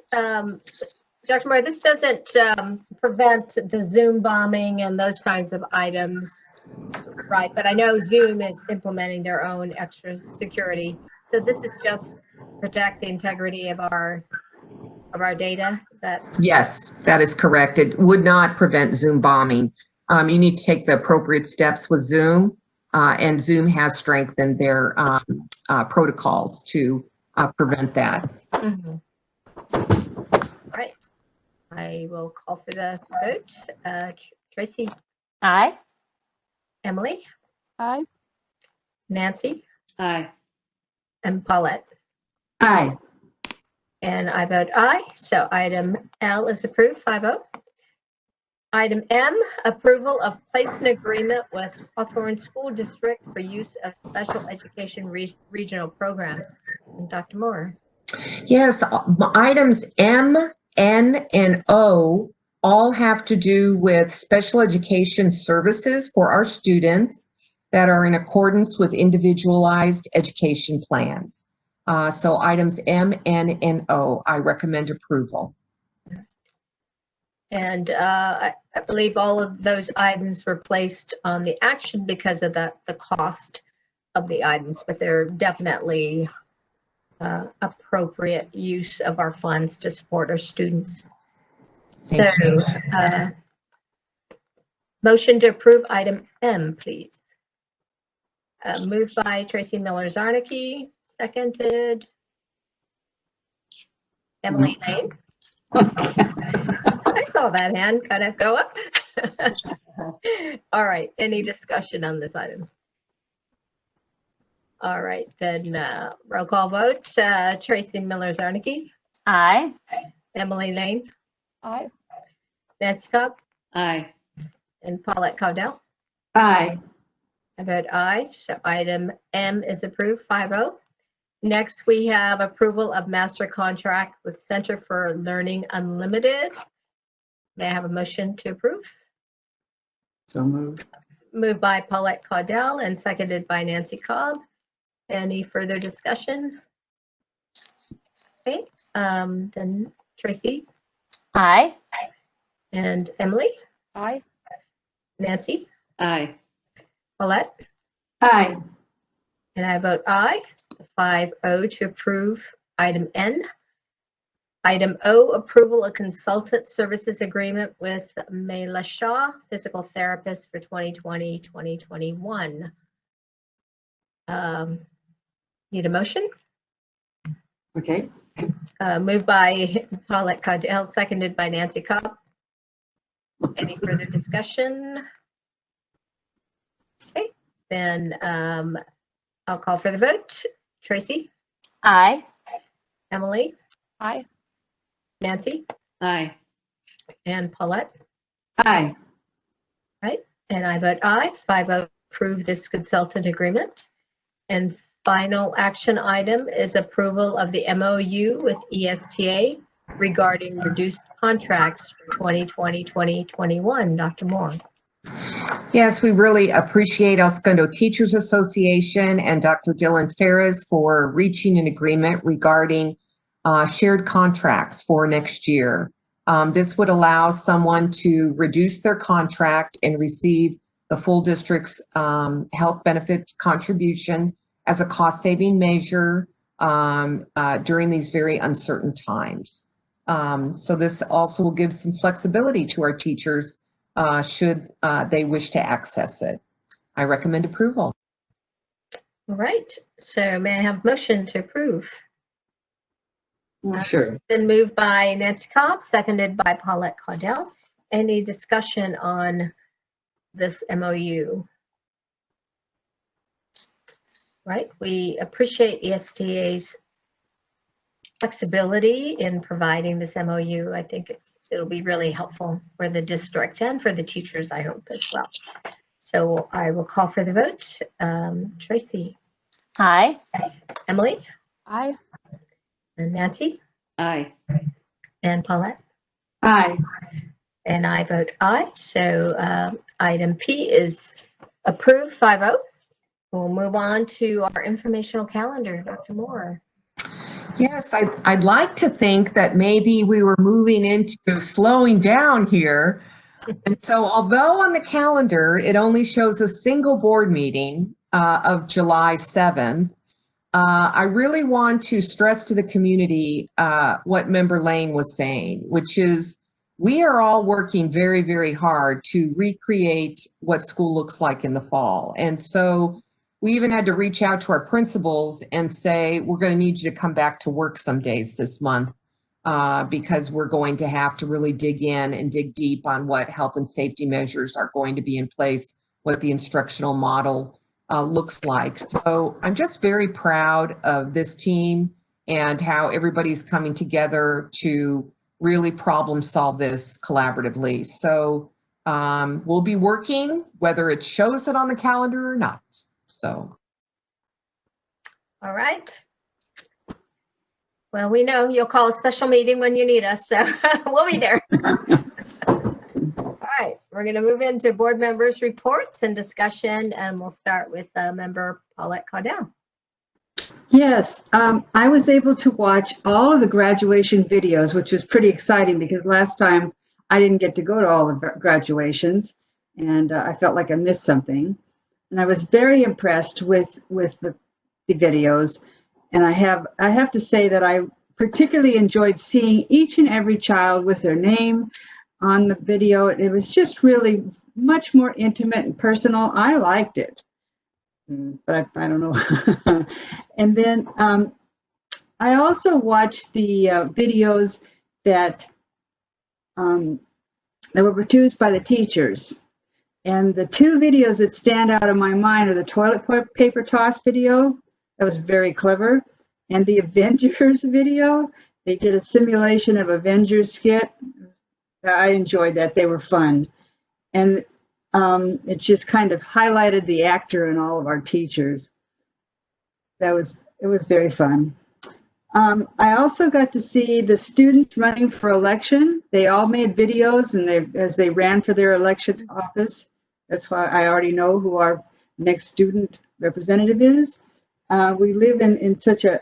Dr. Moore, this doesn't prevent the Zoom bombing and those kinds of items, right? But I know Zoom is implementing their own extra security. So this is just protect the integrity of our data. Yes, that is correct. It would not prevent Zoom bombing. You need to take the appropriate steps with Zoom, and Zoom has strengthened their protocols to prevent that. Mm-hmm. Right. I will call for the vote. Tracy? Aye. Emily? Aye. Nancy? Aye. And Paulette? Aye. And I vote aye, so item L is approved, 5-0. Item M, approval of placement agreement with Hawthorne School District for use of special education regional program. And Dr. Moore. Yes, items M, N, and O all have to do with special education services for our students that are in accordance with individualized education plans. So items M, N, and O, I recommend approval. And I believe all of those items were placed on the action because of the cost of the items, but they're definitely appropriate use of our funds to support our students. So motion to approve item M, please. Moved by Tracy Miller-Zarnicki, seconded. Emily Lane. I saw that hand kind of go up. All right, any discussion on this item? All right, then roll call vote. Tracy Miller-Zarnicki. Aye. Emily Lane. Aye. Nancy Cobb. Aye. And Paulette Caudell. Aye. I vote aye. So item M is approved, 5-0. Next, we have approval of master contract with Center for Learning Unlimited. May I have a motion to approve? So moved. Moved by Paulette Caudell and seconded by Nancy Cobb. Any further discussion? Okay, then Tracy Aye. and Emily, Aye. Nancy, Aye. Paulette, Aye. and I vote aye. 5-0 to approve item N. Item O, approval of consultant services agreement with Mela Shaw, physical therapist for 2020-2021. Need a motion? Okay. Moved by Paulette Caudell, seconded by Nancy Cobb. Any further discussion? Okay, then I'll call for the vote. Tracy, Aye. Emily, Aye. Nancy, Aye. and Paulette. Aye. Right, and I vote aye. 5-0 approve this consultant agreement. And final action item is approval of the MOU with ESTA regarding reduced contracts for 2020-2021. Dr. Moore. Yes, we really appreciate El Segundo Teachers Association and Dr. Dylan Ferris for reaching an agreement regarding shared contracts for next year. This would allow someone to reduce their contract and receive the full district's health benefits contribution as a cost-saving measure during these very uncertain times. So this also will give some flexibility to our teachers should they wish to access it. I recommend approval. All right, so may I have a motion to approve? Sure. Been moved by Nancy Cobb, seconded by Paulette Caudell. Any discussion on this MOU? Right, we appreciate ESTA's flexibility in providing this MOU. I think it'll be really helpful for the district and for the teachers, I hope, as well. So I will call for the vote. Tracy, Aye. Emily, Aye. and Nancy, Aye. and Paulette. Aye. And I vote aye. So item P is approved, 5-0. We'll move on to our informational calendar. Dr. Moore. Yes, I'd like to think that maybe we were moving into slowing down here. And so although on the calendar, it only shows a single board meeting of July 7th, I really want to stress to the community what Member Lane was saying, which is we are all working very, very hard to recreate what school looks like in the fall. And so we even had to reach out to our principals and say, we're going to need you to come back to work some days this month because we're going to have to really dig in and dig deep on what health and safety measures are going to be in place, what the instructional model looks like. So I'm just very proud of this team and how everybody's coming together to really problem solve this collaboratively. So we'll be working whether it shows it on the calendar or not. So. All right. Well, we know you'll call a special meeting when you need us, so we'll be there. All right, we're going to move into board members' reports and discussion, and we'll start with member Paulette Caudell. Yes, I was able to watch all of the graduation videos, which was pretty exciting because last time I didn't get to go to all the graduations, and I felt like I missed something. And I was very impressed with the videos. And I have to say that I particularly enjoyed seeing each and every child with their name on the video. It was just really much more intimate and personal. I liked it, but I don't know. And then I also watched the videos that were produced by the teachers. And the two videos that stand out in my mind are the toilet paper toss video. That was very clever. And the Avengers video. They did a simulation of Avengers skit. I enjoyed that. They were fun. And It just kind of highlighted the actor in all of our teachers. It was very fun. I also got to see the students running for election. They all made videos and as they ran for their election office. That's why I already know who our next student representative is. We live in such a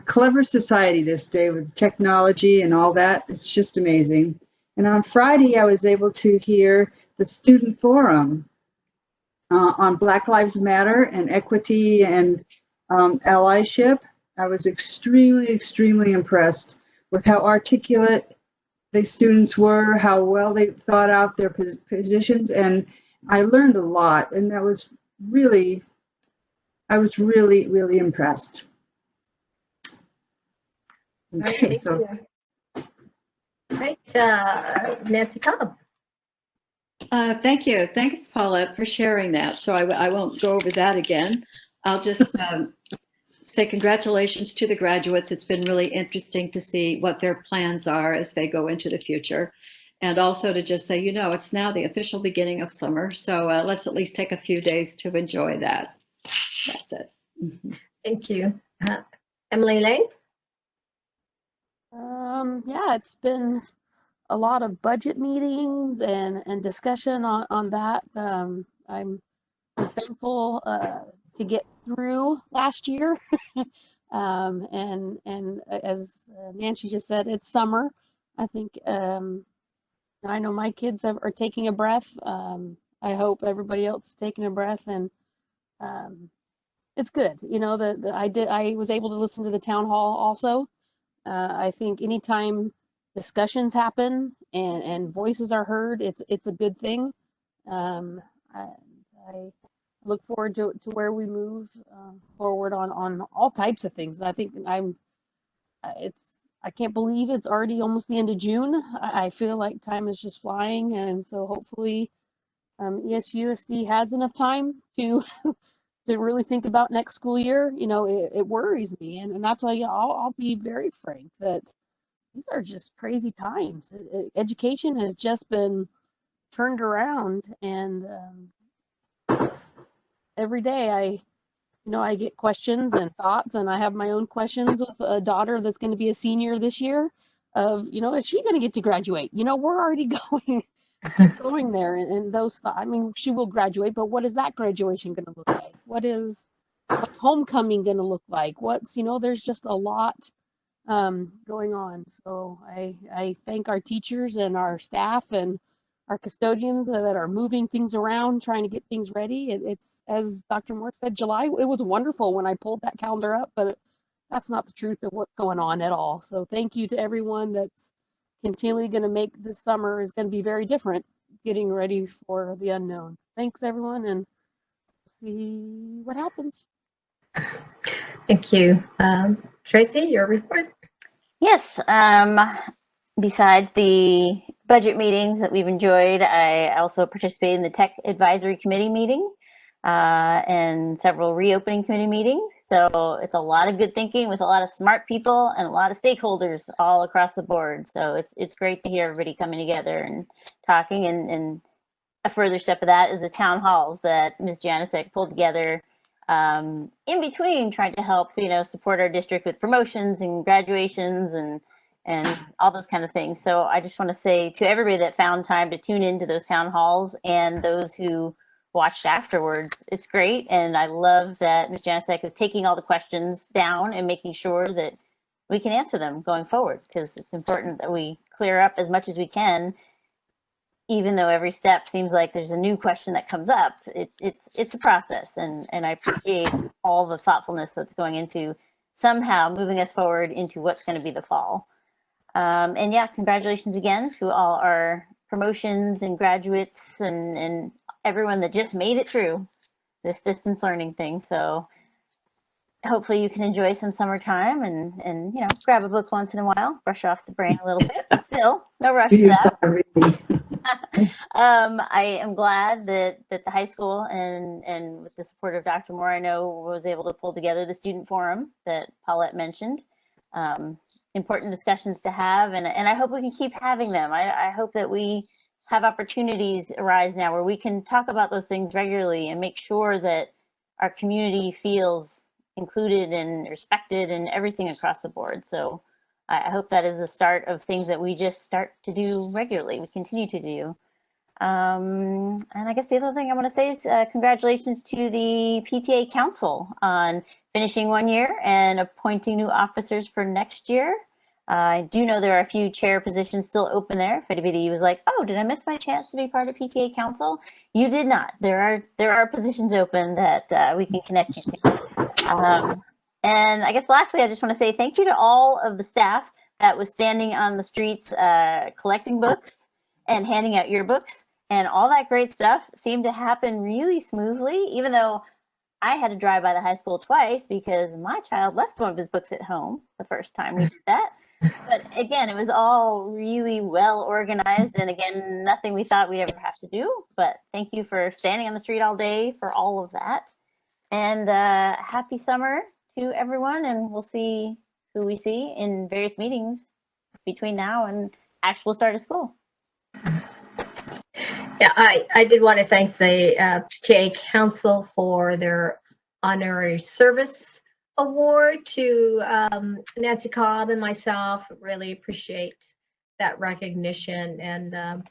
clever society this day with technology and all that. It's just amazing. And on Friday, I was able to hear the student forum on Black Lives Matter and equity and allyship. I was extremely, extremely impressed with how articulate the students were, how well they thought out their positions, and I learned a lot, and I was really, really impressed. Okay, so. Great, Nancy Cobb. Thank you. Thanks, Paulette, for sharing that. So I won't go over that again. I'll just say congratulations to the graduates. It's been really interesting to see what their plans are as they go into the future. And also to just say, it's now the official beginning of summer. So let's at least take a few days to enjoy that. That's it. Thank you. Emily Lane? Yeah, it's been a lot of budget meetings and discussion on that. I'm thankful to get through last year. And as Nancy just said, it's summer. I think I know my kids are taking a breath. I hope everybody else is taking a breath, and it's good. I was able to listen to the town hall also. I think anytime discussions happen and voices are heard, it's a good thing. I look forward to where we move forward on all types of things. I think I can't believe it's already almost the end of June. I feel like time is just flying, and so hopefully ESUSD has enough time to to really think about next school year. It worries me, and that's why I'll be very frank that these are just crazy times. Education has just been turned around, and every day I get questions and thoughts, and I have my own questions with a daughter that's going to be a senior this year of, is she going to get to graduate? We're already going there, and those thoughts. I mean, she will graduate, but what is that graduation going to look like? What's homecoming going to look like? There's just a lot going on. So I thank our teachers and our staff and our custodians that are moving things around, trying to get things ready. It's, as Dr. Moore said, July, it was wonderful when I pulled that calendar up, but that's not the truth of what's going on at all. So thank you to everyone that's continually going to make this summer is going to be very different, getting ready for the unknowns. Thanks, everyone, and see what happens. Thank you. Tracy, your report? Yes. Besides the budget meetings that we've enjoyed, I also participated in the Tech Advisory Committee meeting and several reopening committee meetings. So it's a lot of good thinking with a lot of smart people and a lot of stakeholders all across the board. So it's great to hear everybody coming together and talking. And a further step of that is the town halls that Ms. Janicek pulled together in between trying to help, support our district with promotions and graduations and all those kind of things. So I just want to say to everybody that found time to tune into those town halls and those who watched afterwards, it's great. And I love that Ms. Janicek is taking all the questions down and making sure that we can answer them going forward, because it's important that we clear up as much as we can, even though every step seems like there's a new question that comes up. It's a process, and I appreciate all the thoughtfulness that's going into somehow moving us forward into what's going to be the fall. And yeah, congratulations again to all our promotions and graduates and everyone that just made it through this distance learning thing. So hopefully you can enjoy some summertime and grab a book once in a while, brush off the brain a little bit, but still no rush for that. I am glad that the high school and with the support of Dr. Moore, I know was able to pull together the student forum that Paulette mentioned. Important discussions to have, and I hope we can keep having them. I hope that we have opportunities arise now where we can talk about those things regularly and make sure that our community feels included and respected and everything across the board. So I hope that is the start of things that we just start to do regularly, we continue to do. And I guess the other thing I want to say is congratulations to the PTA Council on finishing 1 year and appointing new officers for next year. I do know there are a few chair positions still open there. If anybody was like, "Oh, did I miss my chance to be part of PTA Council?" You did not. There are positions open that we can connect you to. And I guess lastly, I just want to say thank you to all of the staff that was standing on the streets collecting books and handing out yearbooks. And all that great stuff seemed to happen really smoothly, even though I had to drive by the high school twice because my child left one of his books at home the first time we did that. But again, it was all really well organized. And again, nothing we thought we'd ever have to do. But thank you for standing on the street all day for all of that. And happy summer to everyone. And we'll see who we see in various meetings between now and actual start of school. Yeah, I did want to thank the PTA Council for their honorary service award to Nancy Cobb and myself. Really appreciate that recognition. And,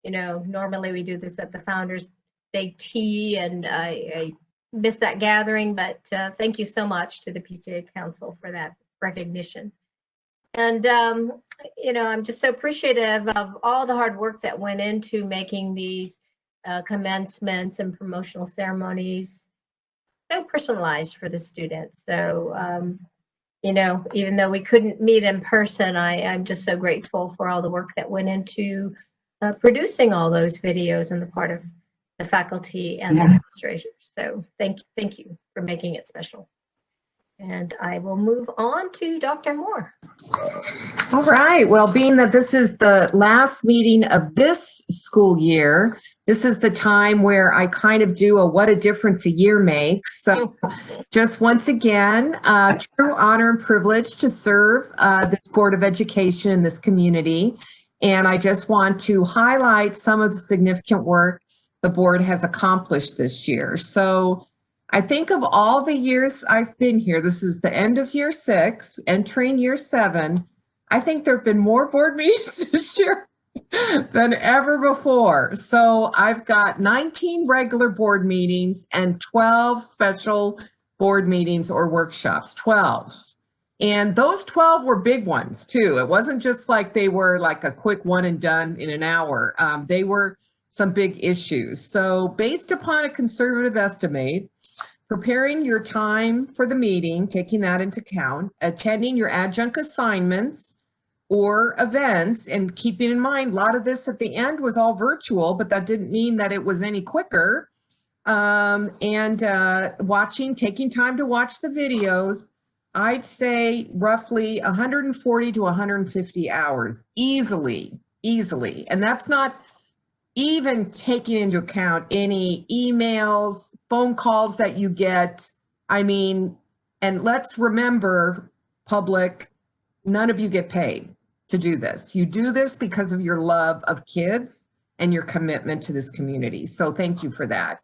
you know, normally we do this at the Founders Day tea, and I missed that gathering, but thank you so much to the PTA Council for that recognition. And, you know, I'm just so appreciative of all the hard work that went into making these commencements and promotional ceremonies so personalized for the students. So, you know, even though we couldn't meet in person, I'm just so grateful for all the work that went into producing all those videos on the part of the faculty and the administrators. So thank you for making it special. And I will move on to Dr. Moore. All right. Well, being that this is the last meeting of this school year, this is the time where I kind of do a what a difference a year makes. So just once again, true honor and privilege to serve this Board of Education in this community. And I just want to highlight some of the significant work the board has accomplished this year. So I think of all the years I've been here, this is the end of year 6, entering year 7. I think there have been more board meetings this year than ever before. So I've got 19 regular board meetings and 12 special board meetings or workshops, 12. And those 12 were big ones too. It wasn't just like they were like a quick one and done in an hour. They were some big issues. So based upon a conservative estimate, preparing your time for the meeting, taking that into account, attending your adjunct assignments or events, and keeping in mind, a lot of this at the end was all virtual, but that didn't mean that it was any quicker. Taking time to watch the videos, I'd say roughly 140 to 150 hours, easily. And that's not even taking into account any emails, phone calls that you get. I mean, and let's remember, public, none of you get paid to do this. You do this because of your love of kids and your commitment to this community. So thank you for that.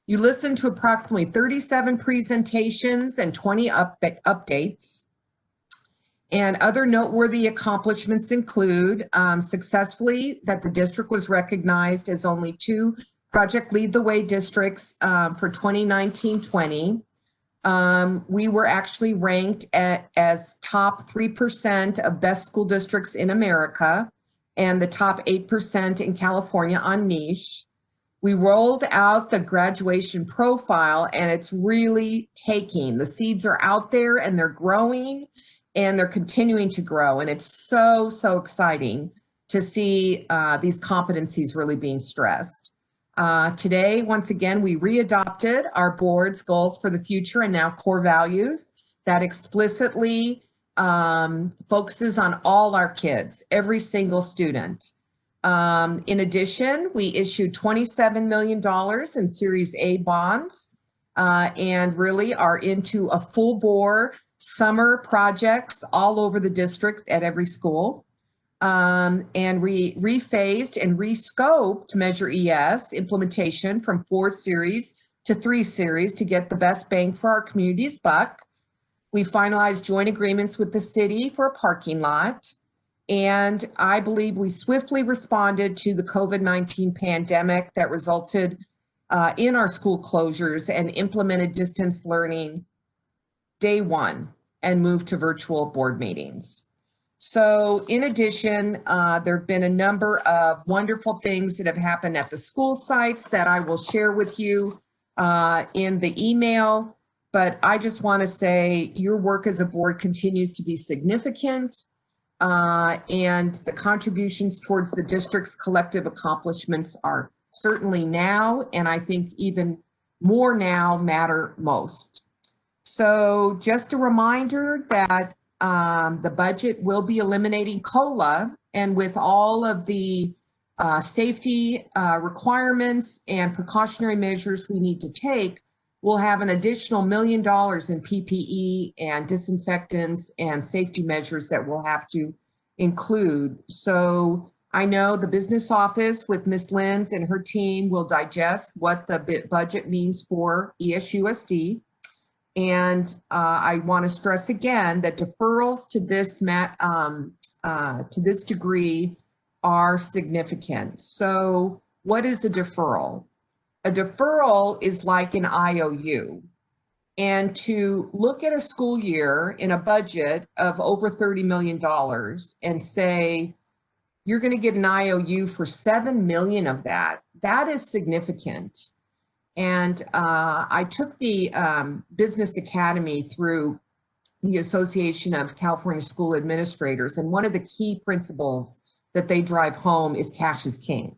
You listened to approximately 37 presentations and 20 updates. And other noteworthy accomplishments include successfully that the district was recognized as only 2 Project Lead the Way districts for 2019-20. We were actually ranked as top 3% of best school districts in America and the top 8% in California on niche. We rolled out the graduation profile, and it's really taking. The seeds are out there and they're growing. And they're continuing to grow. And it's so exciting to see these competencies really being stressed. Today, once again, we readopted our board's goals for the future and now core values that explicitly focuses on all our kids, every single student. In addition, we issued $27 million in Series A bonds and really are into a full bore summer projects all over the district at every school. and we rephased and rescoped Measure ES implementation from 4 series to 3 series to get the best bang for our community's buck. We finalized joint agreements with the city for a parking lot. And I believe we swiftly responded to the COVID-19 pandemic that resulted in our school closures and implemented distance learning day one and moved to virtual board meetings. So in addition, there have been a number of wonderful things that have happened at the school sites that I will share with you in the email. But I just want to say your work as a board continues to be significant, and the contributions towards the district's collective accomplishments are certainly now, and I think even more now, matter most. So just a reminder that the budget will be eliminating COLA, and with all of the safety requirements and precautionary measures we need to take, we'll have an additional $1 million in PPE and disinfectants and safety measures that we'll have to include. So I know the business office with Ms. Linz and her team will digest what the budget means for ESUSD. And I want to stress again that deferrals to this degree are significant. So what is a deferral? A deferral is like an IOU. And to look at a school year in a budget of over $30 million and say, you're going to get an IOU for $7 million of that, that is significant. And I took the Business Academy through the Association of California School Administrators. And one of the key principles that they drive home is cash is king.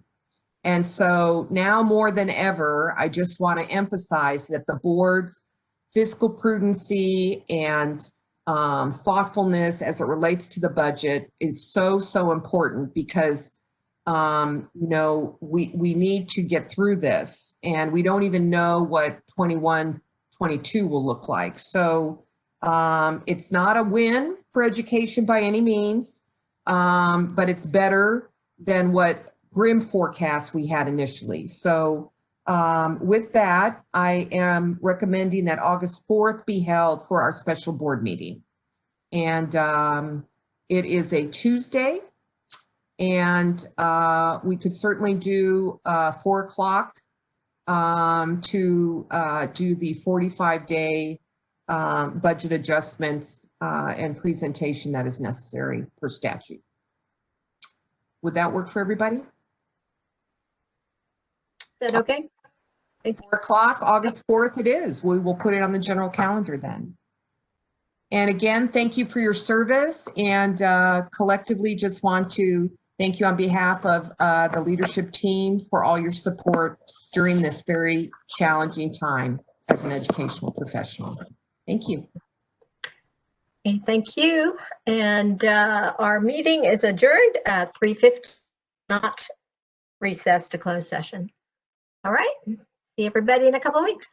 And so now more than ever, I just want to emphasize that the board's fiscal prudency and thoughtfulness as it relates to the budget is so, so important because, you know, we need to get through this and we don't even know what 21, 22 will look like. So it's not a win for education by any means, but it's better than what grim forecast we had initially. So with that, I am recommending that August 4th be held for our special board meeting. And it is a Tuesday, and we could certainly do 4 o'clock to do the 45-day budget adjustments and presentation that is necessary per statute. Would that work for everybody? Is that okay? 4 o'clock, August 4th it is. We will put it on the general calendar then. And again, thank you for your service, and collectively just want to thank you on behalf of the leadership team for all your support during this very challenging time as an educational professional. Thank you. Okay, thank you. And our meeting is adjourned at 3:50, not recessed to closed session. All right. See everybody in a couple of weeks.